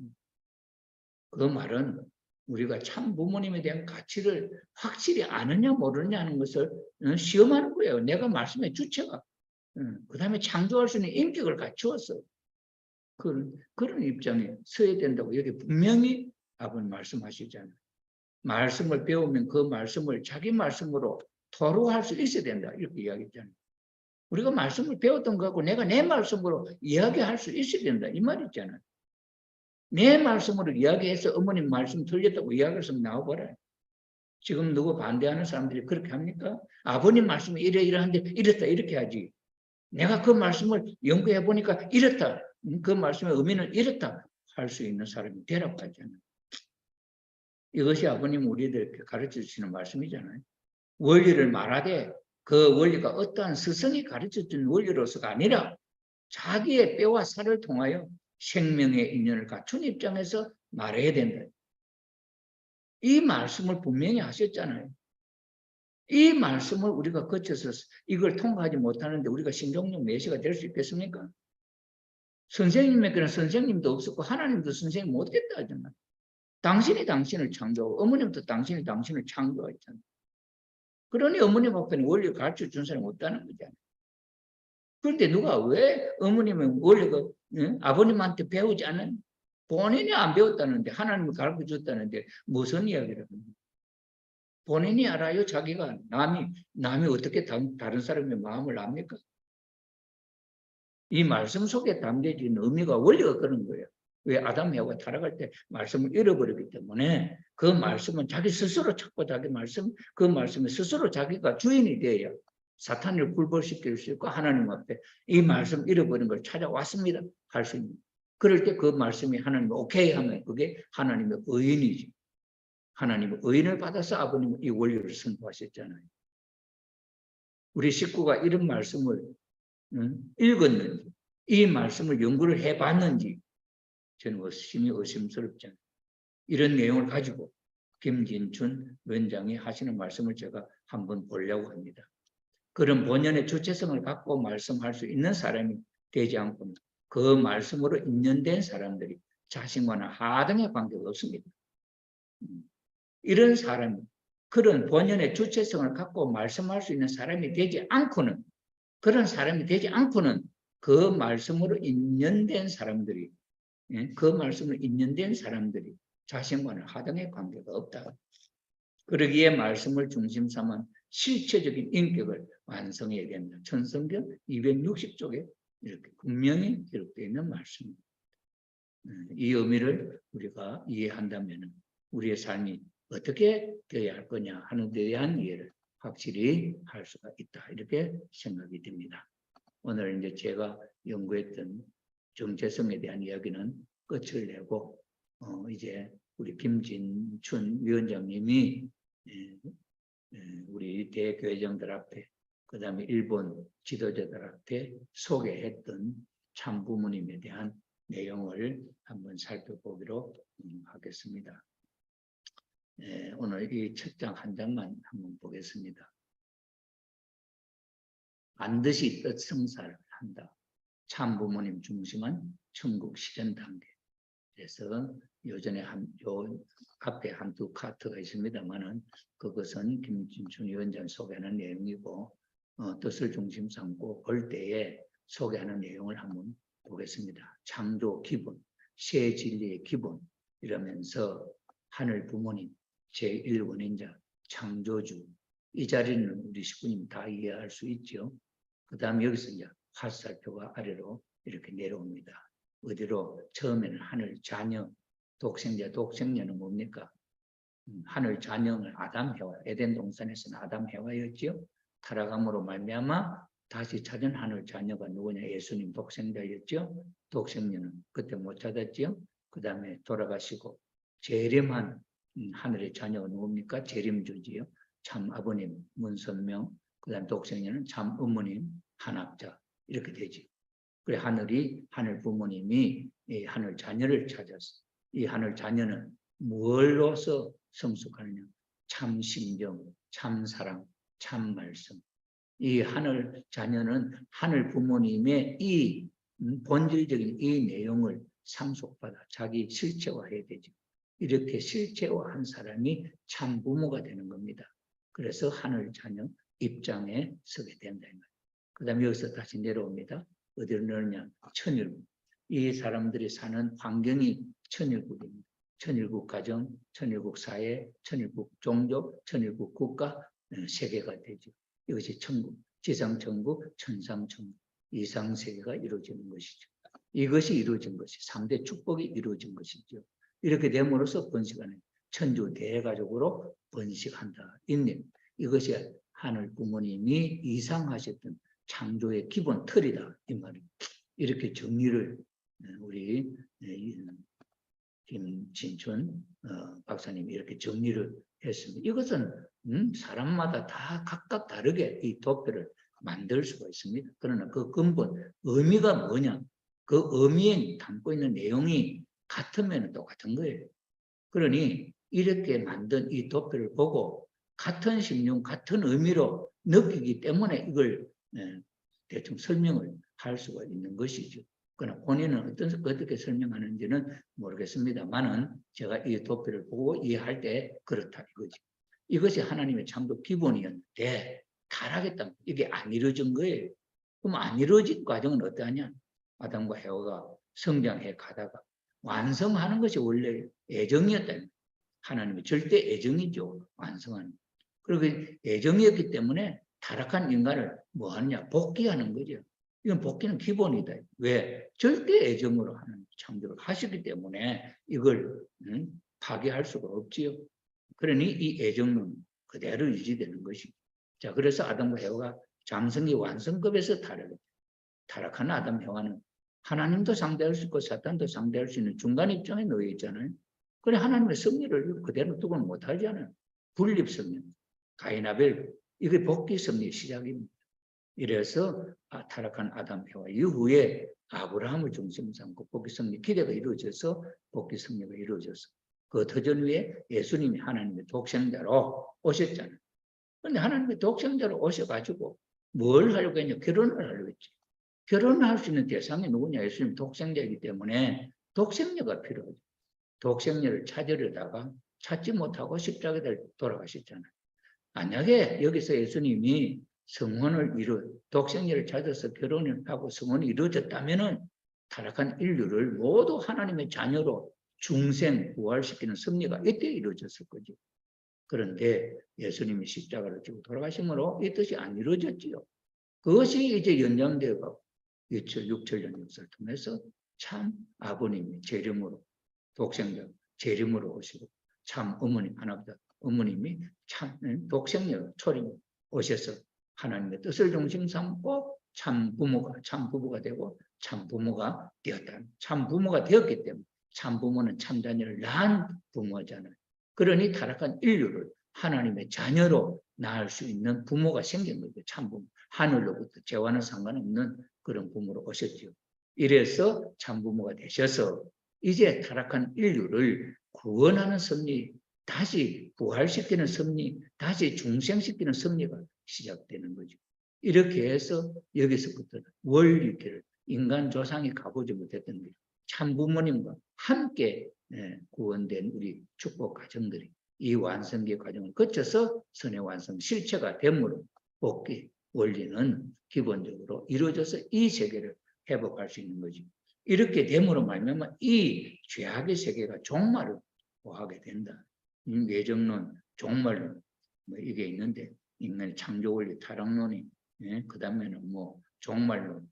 그 말은 우리가 참 부모님에 대한 가치를 확실히 아느냐 모르느냐 하는 것을 시험하는 거예요. 내가 말씀의 주체가. 그 다음에 창조할 수 있는 인격을 갖추었어. 그런 입장에 서야 된다고 여기 분명히 아버님 말씀하시잖아요. 말씀을 배우면 그 말씀을 자기 말씀으로 토로할 수 있어야 된다. 이렇게 이야기했잖아요. 우리가 말씀을 배웠던 거하고 내가 내 말씀으로 이야기할 수 있어야 된다. 이 말 있잖아요. 내 말씀으로 이야기해서 어머님 말씀 틀렸다고 이야기해서 나와봐라. 지금 누구 반대하는 사람들이 그렇게 합니까? 아버님 말씀이 이러한데 이렇다 이렇게 하지. 내가 그 말씀을 연구해 보니까 이렇다. 그 말씀의 의미는 이렇다. 할 수 있는 사람이 되라고 하잖아요. 이것이 아버님 우리들에게 가르쳐 주시는 말씀이잖아요. 원리를 말하되 그 원리가 어떠한 스승이 가르쳐 준 원리로서가 아니라 자기의 뼈와 살을 통하여 생명의 인연을 갖춘 입장에서 말해야 된다. 이 말씀을 분명히 하셨잖아요. 이 말씀을 우리가 거쳐서 이걸 통과하지 못하는데 우리가 신종용 메시가 될 수 있겠습니까? 선생님에게는 선생님도 없었고 하나님도 선생님 못했다 하잖아요. 당신이 당신을 창조하고 어머님도 당신이 당신을 창조했잖아요. 그러니 어머님 앞에는 원리를 가르쳐 준 사람이 없다는 거잖아요. 그런데 누가 왜 어머님은 원리가 아버님한테 배우지 않은 본인이 안 배웠다는데 하나님이 가르쳐 줬다는데 무슨 이야기를 합니까? 본인이 알아요. 자기가 남이 어떻게 다른 사람의 마음을 압니까? 이 말씀 속에 담겨진 의미가 원리가 그런 거예요. 왜 아담 해와 타락할 때 말씀을 잃어버리기 때문에 그 말씀은 자기 스스로 찾고 자기 말씀 그 말씀에 스스로 자기가 주인이 돼야 사탄을 굴복시킬 수 있고 하나님 앞에 이 말씀 잃어버린 걸 찾아왔습니다 할 수 있는. 그럴 때 그 말씀이 하나님 오케이 하면 그게 하나님의 의인이지. 하나님의 의인을 받아서 아버님은 이 원리를 선포하셨잖아요. 우리 식구가 이런 말씀을 읽었는지 이 말씀을 연구를 해봤는지 저는 심히 의심스럽잖아요. 이런 내용을 가지고 김진춘 위원장이 하시는 말씀을 제가 한번 보려고 합니다. 그런 본연의 주체성을 갖고 말씀할 수 있는 사람이 되지 않고는 그 말씀으로 인연된 사람들이 자신과는 하등의 관계가 없습니다. 이런 사람, 그런 본연의 주체성을 갖고 말씀할 수 있는 사람이 되지 않고는 그런 사람이 되지 않고는 그 말씀으로 인연된 사람들이 그 말씀을 인연된 사람들이 자신과는 하등의 관계가 없다. 그러기에 말씀을 중심 삼은 실체적인 인격을 완성해야 된다. 천성경 260쪽에 이렇게 분명히 기록되어 있는 말씀입니다. 이 의미를 우리가 이해한다면 우리의 삶이 어떻게 되어야 할 거냐 하는 데 대한 이해를 확실히 할 수가 있다. 이렇게 생각이 됩니다. 오늘 이제 제가 연구했던 정체성에 대한 이야기는 끝을 내고 이제 우리 김진춘 위원장님이 우리 대교회장들 앞에 그 다음에 일본 지도자들 앞에 소개했던 참부모님에 대한 내용을 한번 살펴보기로 하겠습니다. 오늘 이 첫 장 한 장만 한번 보겠습니다. 반드시 뜻성사를 한다. 참부모님 중심은 천국 실현 단계. 그래서 요전에 요 앞에 한두 카트가 있습니다만은 그것은 김진춘 위원장 소개하는 내용이고 뜻을 중심 삼고 볼 때에 소개하는 내용을 한번 보겠습니다. 창조 기본, 새 진리의 기본 이러면서 하늘 부모님, 제1원인자, 창조주 이 자리는 우리 식구님 다 이해할 수 있죠. 그 다음에 여기서 이제 화살표가 아래로 이렇게 내려옵니다. 어디로? 처음에는 하늘 자녀, 독생자, 독생녀는 뭡니까? 하늘 자녀는 아담 해와, 에덴 동산에서는 아담 해와였죠. 타락함으로 말미암아 다시 찾은 하늘 자녀가 누구냐? 예수님 독생자였죠. 독생녀는 그때 못 찾았죠. 그 다음에 돌아가시고 재림한 하늘의 자녀가 누굽니까? 재림주지요. 참 아버님 문선명, 그 다음 독생녀는 참 어머님 한학자 이렇게 되지. 그래 하늘이 하늘 부모님이 이 하늘 자녀를 찾아서 이 하늘 자녀는 무엇로서 성숙하느냐? 참 심정, 참 사랑, 참 말씀. 이 하늘 자녀는 하늘 부모님의 이 본질적인 이 내용을 상속받아 자기 실체화해야 되죠. 이렇게 실체화한 사람이 참 부모가 되는 겁니다. 그래서 하늘 자녀 입장에 서게 된다. 그 다음에 여기서 다시 내려옵니다. 어디로 내려오냐? 천일국. 이 사람들이 사는 환경이 천일국입니다. 천일국 가정, 천일국 사회, 천일국 종족, 천일국 국가, 세계가 되죠. 이것이 천국, 지상천국, 천상천국, 이상세계가 이루어지는 것이죠. 이것이 이루어진 것이 3대 축복이 이루어진 것이죠. 이렇게 됨으로써 번식하는 천주 대가족으로 번식한다. 이것이 하늘 부모님이 이상하셨던 창조의 기본 틀이다. 이 말입니다. 이렇게 정리를 우리 김진춘 박사님이 이렇게 정리를 했습니다. 이것은 사람마다 다 각각 다르게 이 도표를 만들 수가 있습니다. 그러나 그 근본 의미가 뭐냐? 그 의미에 담고 있는 내용이 같으면 똑같은 거예요. 그러니 이렇게 만든 이 도표를 보고 같은 심령, 같은 의미로 느끼기 때문에 이걸 대충 설명을 할 수가 있는 것이죠. 그러나 본인은 어떻게 설명하는지는 모르겠습니다만은 제가 이 도표를 보고 이해할 때 그렇다 이거지. 이것이 하나님의 창조 기본이었는데 타락했다. 이게 안 이루어진 거예요. 그럼 안 이루어진 과정은 어떠하냐? 아담과 해와가 성장해 가다가 완성하는 것이 원래 애정이었다. 하나님의 절대 애정이죠. 완성하는. 그리고 애정이었기 때문에 타락한 인간을 뭐 하느냐? 복귀하는 거죠. 이건 복귀는 기본이다. 왜? 절대 애정으로 하는 창조를 하시기 때문에 이걸 파괴할 수가 없지요. 그러니 이 애정은 그대로 유지되는 것입니다. 자, 그래서 아담과 해와가 잠성기 완성급에서 타락한 아담 해와는 하나님도 상대할 수 있고 사탄도 상대할 수 있는 중간 입장에 놓여 있잖아요. 그래 하나님의 섭리를 그대로 두고는 못하잖아요. 분립섭리, 가인아벨, 이게 복귀 섭리의 시작입니다. 이래서 타락한 아담 해와 이후에 아브라함을 중심 삼고 복귀 섭리 기대가 이루어져서 복귀 섭리가 이루어져서 그 터전 위에 예수님이 하나님의 독생자로 오셨잖아요. 그런데 하나님의 독생자로 오셔가지고 뭘 하려고 했냐? 결혼을 하려고 했지. 결혼할 수 있는 대상이 누구냐? 예수님 독생자이기 때문에 독생녀가 필요하죠. 독생녀를 찾으려다가 찾지 못하고 십자가에 돌아가셨잖아요. 만약에 여기서 예수님이 독생녀를 찾아서 결혼을 하고 성혼이 이루어졌다면은 타락한 인류를 모두 하나님의 자녀로 중생 부활시키는 섭리가 이때 이루어졌을 거죠. 그런데 예수님이 십자가를 지고 돌아가심으로 이 뜻이 안 이루어졌지요. 그것이 이제 연장되어 6천년 역사를 통해서 참 아버님이 재림으로 독생자 재림으로 오시고 참 어머님 하나보다 어머님이 참 독생녀 초림 오셔서 하나님의 뜻을 중심 삼고 참 부부가 되고 참 부모가 되었다. 참 부모가 되었기 때문에 참 부모는 참 자녀를 낳은 부모잖아요. 그러니 타락한 인류를 하나님의 자녀로 낳을 수 있는 부모가 생긴 거죠. 참 부모. 하늘로부터 죄와는 상관없는 그런 부모로 오셨죠. 이래서 참 부모가 되셔서 이제 타락한 인류를 구원하는 섭리, 다시 부활시키는 섭리, 다시 중생시키는 섭리가 시작되는 거죠. 이렇게 해서 여기서부터는 원리를 인간 조상이 가보지 못했던 게 참 부모님과 함께 구원된 우리 축복 가정들이 이 완성기 과정을 거쳐서 선의 완성 실체가 됨으로 복귀 원리는 기본적으로 이루어져서 이 세계를 회복할 수 있는 거죠. 이렇게 됨으로 말미암아 이 죄악의 세계가 종말을 보하게 된다. 외정론, 종말론 뭐 이게 있는데 인간의 창조 원리, 타락론이 그 다음에는 뭐 종말론이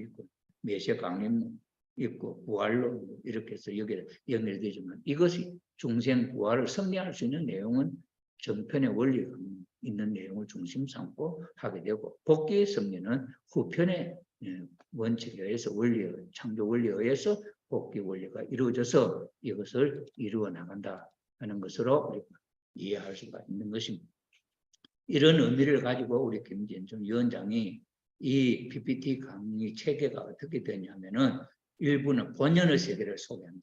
있고 메시아 강림론 있고 부활론 이렇게 해서 여기에 연결되지만 이것이 중생 부활을 승리할 수 있는 내용은 전편의 원리가 있는 내용을 중심 삼고 하게 되고 복귀의 승리는 후편의 원칙에 의해서 창조 원리에 의해서 복귀 원리가 이루어져서 이것을 이루어 나간다 하는 것으로 우리가 이해할 수가 있는 것입니다. 이런 의미를 가지고 우리 김진중 위원장이 이 PPT 강의 체계가 어떻게 되냐면은 일부는 본연의 세계를 소개한다.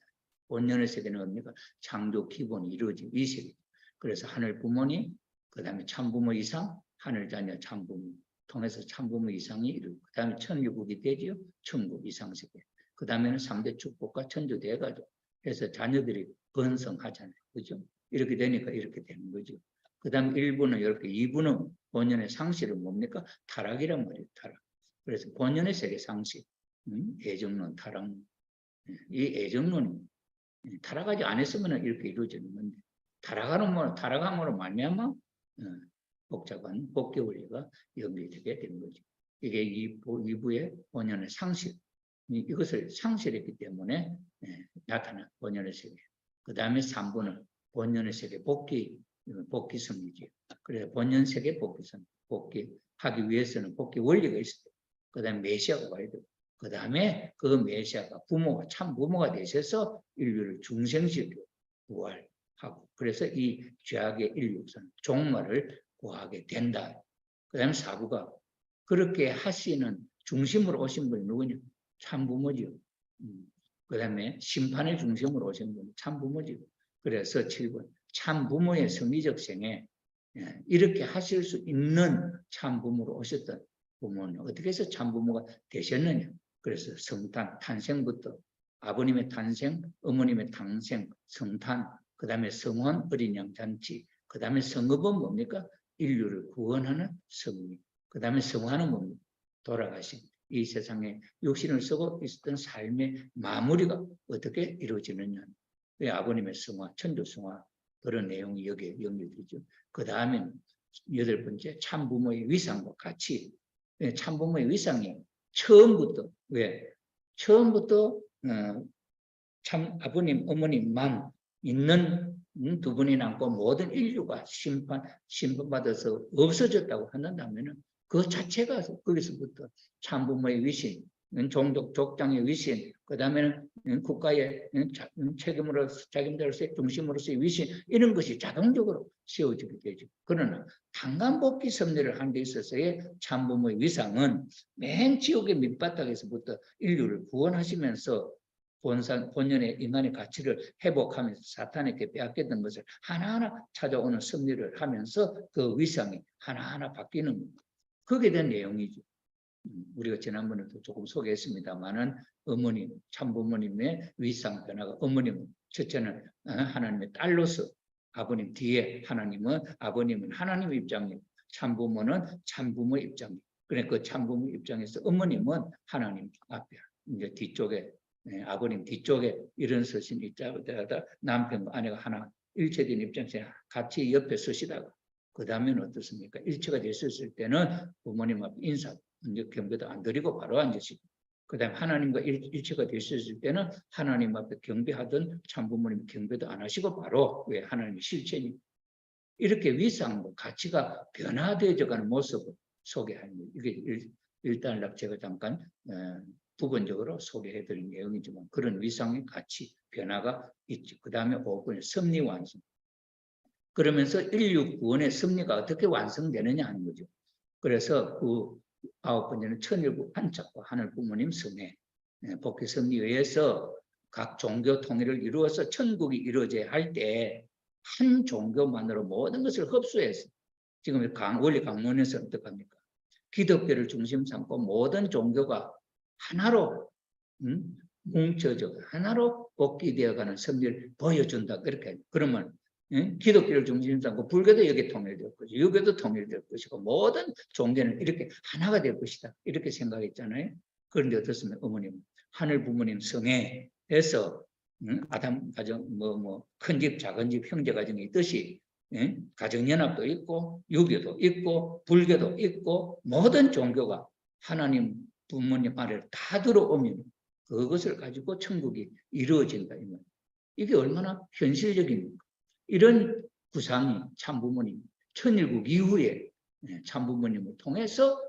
본연의 세계는 뭡니까? 창조 기본이 이루어진 이 세계. 그래서 하늘 부모님, 그 다음에 참부모 이상, 하늘 자녀 참부모 통해서 참부모 이상이 이루고, 그 다음에 천유국이 되지요. 천국 이상 세계. 그 다음에는 3대 축복과 천주 돼가지고 해서 자녀들이 번성하잖아요. 그죠? 이렇게 되니까 이렇게 되는 거죠. 그 다음 1부는 이렇게, 2부는 본연의 상실은 뭡니까? 타락이란 말이에요. 타락. 그래서 본연의 세계 상실, 애정론, 타락론. 이 애정론이 타락하지 않았으면 이렇게 이루어지는 건데 타락함으로 말미암아 복잡한 복귀 원리가 연결되게 되는 거죠. 이게 2부의 본연의 상실. 이것을 상실했기 때문에 나타난 본연의 세계. 그 다음에 3부는 본연의 세계 복귀성이지. 그래서 본연 세계 복귀성. 복귀하기 위해서는 복귀 원리가 있어요. 그 다음에 메시아가 와야 되고. 그 다음에 그 메시아가 참 부모가 되셔서 인류를 중생시키고 부활하고. 그래서 이 죄악의 인류선 종말을 구하게 된다. 그 다음에 4부가 그렇게 하시는 중심으로 오신 분이 누구냐? 참 부모지요. 그 다음에 심판의 중심으로 오신 분이 참 부모지요. 그래서 7번 참 부모의 성리적 생애 이렇게 하실 수 있는 참 부모로 오셨던 부모는 어떻게 해서 참 부모가 되셨느냐? 그래서 성탄, 탄생부터 아버님의 탄생, 어머님의 탄생, 성탄, 그 다음에 성혼, 어린 양 잔치, 그 다음에 성업은 뭡니까? 인류를 구원하는 성리, 그 다음에 성화는 뭡니까? 돌아가신 이 세상에 육신을 쓰고 있었던 삶의 마무리가 어떻게 이루어지느냐? 아버님의 성화, 천주 성화 그런 내용이 여기에 연결되죠. 그 다음에 8번째 참 부모의 위상과 가치. 참부모의 위상이에요. 처음부터. 왜? 처음부터 참 아버님, 어머님만 있는 두 분이 남고 모든 인류가 심판받아서 없어졌다고 한다면은 그 자체가 거기서부터 참부모의 위신, 종족, 족장의 위신, 그 다음에는 국가의 책임자로서의 중심으로서의 위신, 이런 것이 자동적으로 세워지게 되죠. 그러나 탄간복귀 섭리를 한 데 있어서의 참부모의 위상은 맨 지옥의 밑바닥에서부터 인류를 구원하시면서 본연의 인간의 가치를 회복하면서 사탄에게 빼앗겼던 것을 하나하나 찾아오는 섭리를 하면서 그 위상이 하나하나 바뀌는 겁니다. 거기에 대한 내용이죠. 우리가 지난번에도 조금 소개했습니다만은 어머님, 참부모님의 위상 변화가, 어머님은 첫째는 하나님의 딸로서, 아버님 뒤에 아버님은 하나님의 입장이고 참부모는 참부모의 입장이고, 그러니까 그 참부모 입장에서 어머님은 하나님 앞에 이제 뒤쪽에, 아버님 뒤쪽에 일어서신 입장에다 남편과 아내가 하나 일체된 입장에서 같이 옆에 서시다가 그 다음에는 어떻습니까? 일체가 됐었을 때는 부모님 앞에 인사, 이제 경배도 안 드리고 바로 앉으시고, 그 다음에 하나님과 일체가 됐었을 때는 하나님 앞에 경배하던 참부모님 경배도 안 하시고 바로, 왜? 하나님의 실체니. 이렇게 위상과 가치가 변화되어져가는 모습을 소개하는 거예요. 이게 일단 제가 잠깐 부분적으로 소개해드린 내용이지만 그런 위상의 가치 변화가 있죠. 그 다음에 5번의 섭리 완성. 그러면서 인류 구원의 섭리가 어떻게 완성되느냐 하는 거죠. 그래서 그 9번째는 천일국 한착과 하늘 부모님 성회, 복귀 섭리에 의해서 각 종교 통일을 이루어서 천국이 이루어져야 할 때 한 종교만으로 모든 것을 흡수해서, 지금 원리 강론에서 어떡합니까? 기독교를 중심 삼고 모든 종교가 하나로 뭉쳐져 하나로 복귀되어가는 섭리를 보여준다. 그렇게. 그러면 기독교를 중심 삼고 불교도 여기에 통일될 것이고 유교도 통일될 것이고 모든 종교는 이렇게 하나가 될 것이다. 이렇게 생각했잖아요. 그런데 어떻습니까? 어머님, 하늘 부모님 성회에서 아담 가정, 큰 집, 작은 집, 형제 가정이 있듯이 가정연합도 있고 유교도 있고 불교도 있고 모든 종교가 하나님 부모님 아래를 다 들어오면 그것을 가지고 천국이 이루어진다. 이게 얼마나 현실적입니까? 이런 구상이 참부모님, 천일국 이후에 참부모님을 통해서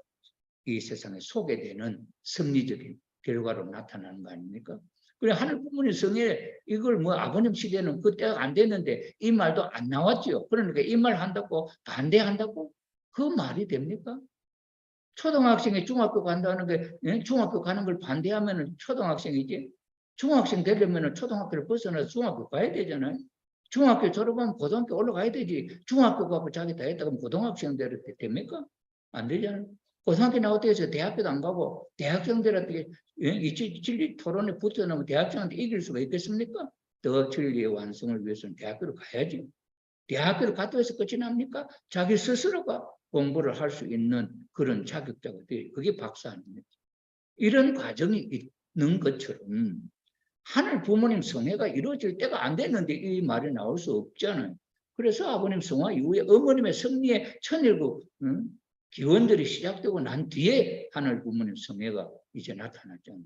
이 세상에 소개되는 섭리적인 결과로 나타나는 거 아닙니까? 그래, 하늘 부모님 성에 이걸 아버님 시대는 그때가 안 됐는데 이 말도 안 나왔죠. 그러니까 이 말 한다고 반대한다고? 그 말이 됩니까? 초등학생이 중학교 간다는 게, 중학교 가는 걸 반대하면 초등학생이지. 중학생 되려면 초등학교를 벗어나서 중학교 가야 되잖아요. 중학교 졸업하면 고등학교 올라가야 되지. 중학교 가고 자기 다 했다 그러면 고등학생 됩니까? 안 되잖아요. 고등학교 나왔다 해서 대학교도 안 가고 대학생들한테 진리 토론에 붙어나면 대학생한테 이길 수가 있겠습니까? 더 진리의 완성을 위해서는 대학교를 가야지. 대학교를 갔다 와서 끝이 납니까? 자기 스스로가 공부를 할 수 있는 그런 자격자가 돼요. 그게 박사 아닙니까? 이런 과정이 있는 것처럼 하늘 부모님 성회가 이루어질 때가 안 됐는데 이 말이 나올 수 없잖아요. 그래서 아버님 성화 이후에 어머님의 섭리의 천일국 기원들이 시작되고 난 뒤에 하늘 부모님 성회가 이제 나타났잖아요.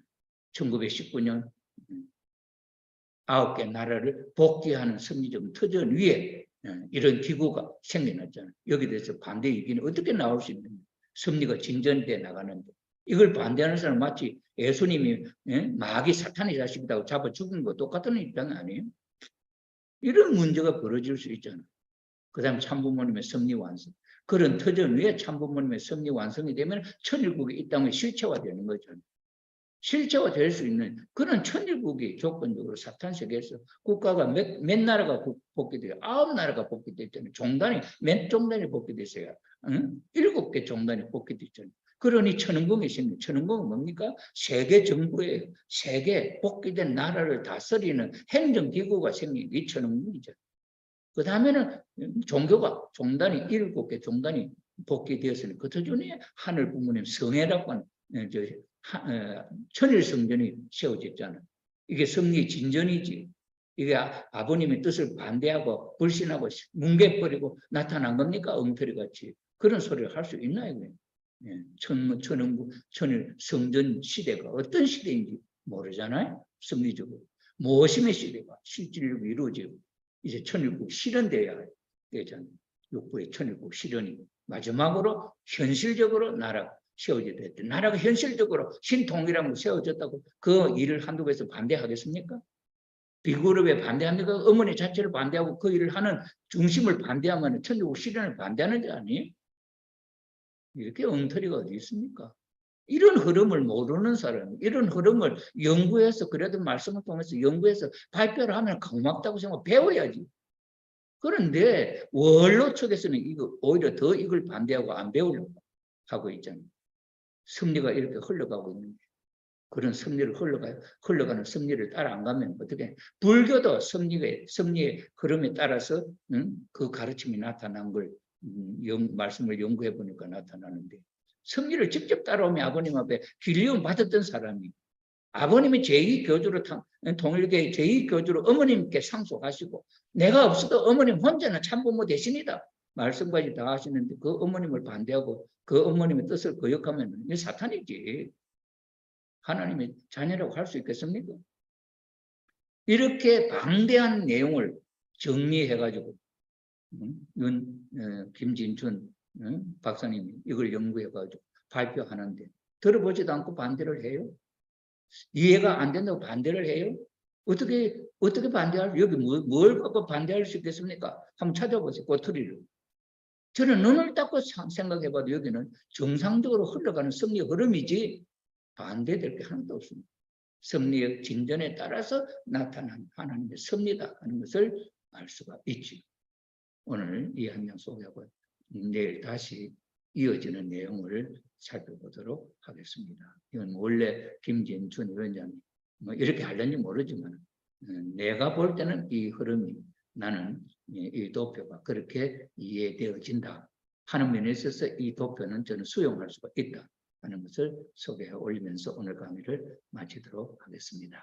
1919년 9개 나라를 복귀하는 섭리적 터전 위에 이런 기구가 생겨났잖아요. 여기에 대해서 반대 의견이 어떻게 나올 수 있는지, 섭리가 진전돼 나가는데 이걸 반대하는 사람 마치 예수님이 마귀 사탄의 자식이라고 잡아 죽인 거 똑같은 입장 아니에요? 이런 문제가 벌어질 수 있잖아요. 그 다음 참부모님의 섭리 완성. 그런 터전 위에 참부모님의 섭리 완성이 되면 천일국이 이 땅에 실체화되는 거잖아요. 실체화될 수 있는 그런 천일국이 조건적으로 사탄 세계에서 국가가 몇 나라가 복귀돼요. 9나라가 복귀됐잖아요. 종단이 몇 종단이 복귀됐어요. 7개 종단이 복귀됐잖아요. 그러니 천은궁이 생겨요. 천은궁은 뭡니까? 세계 정부예요. 세계 복귀된 나라를 다스리는 행정기구가 생긴 게 천은궁이죠. 그 다음에는 종단이 7개 종단이 복귀되었으니 그 중에 하늘 부모님 성회라고 하는 천일성전이 세워졌잖아요. 이게 성리 진전이지. 이게 아버님의 뜻을 반대하고 불신하고 뭉개버리고 나타난 겁니까? 엉터리 같이. 그런 소리를 할 수 있나요? 천일 성전 시대가 어떤 시대인지 모르잖아요. 섭리적으로. 모심의 시대가 실질로 이루어지고 이제 천일국 실현돼야 되잖아요. 육부의 천일국 실현이 마지막으로 현실적으로 나라가 세워져야 됐대. 나라가 현실적으로 신통일하고 세워졌다고 그 일을 한국에서 반대하겠습니까? 비그룹에 반대합니까? 어머니 자체를 반대하고 그 일을 하는 중심을 반대하면 천일국 실현을 반대하는 게 아니에요? 이렇게 엉터리가 어디 있습니까? 이런 흐름을 모르는 사람, 이런 흐름을 연구해서 그래도 말씀을 통해서 연구해서 발표를 하면 고맙다고 생각하고 배워야지. 그런데 원로 측에서는 이거 오히려 더 이걸 반대하고 안 배우려고 하고 있잖아요. 섭리가 이렇게 흘러가고 있는데 그런 섭리를 흘러가는 섭리를 따라 안 가면 어떻게? 불교도 섭리의 흐름에 따라서 그 가르침이 나타난 걸 말씀을 연구해 보니까 나타나는데 섭리를 직접 따라오면 아버님 앞에 길리움 받았던 사람이 아버님이 제2교주로 통일교의 제2교주로 어머님께 상속하시고 내가 없어도 어머님 혼자는 참부모 대신이다. 말씀까지 다 하시는데 그 어머님을 반대하고 그 어머님의 뜻을 거역하면 이게 사탄이지. 하나님의 자녀라고 할 수 있겠습니까? 이렇게 방대한 내용을 정리해가지고 김진춘 박사님이 이걸 연구해가지고 발표하는데 들어보지도 않고 반대를 해요? 이해가 안 된다고 반대를 해요? 어떻게 반대할, 여기 뭘 갖고 반대할 수 있겠습니까? 한번 찾아보세요, 꼬투리를. 저는 눈을 닫고 생각해봐도 여기는 정상적으로 흘러가는 섭리 흐름이지 반대될 게 하나도 없습니다. 섭리의 진전에 따라서 나타난 하나님의 섭리다 하는 것을 알 수가 있지. 오늘 이 한 장 소개하고 내일 다시 이어지는 내용을 살펴보도록 하겠습니다. 이건 원래 김진춘 위원장이 뭐 이렇게 하려는지 모르지만 내가 볼 때는 이 흐름이 나는 이 도표가 그렇게 이해되어진다 하는 면에 있어서 이 도표는 저는 수용할 수가 있다 하는 것을 소개해 올리면서 오늘 강의를 마치도록 하겠습니다.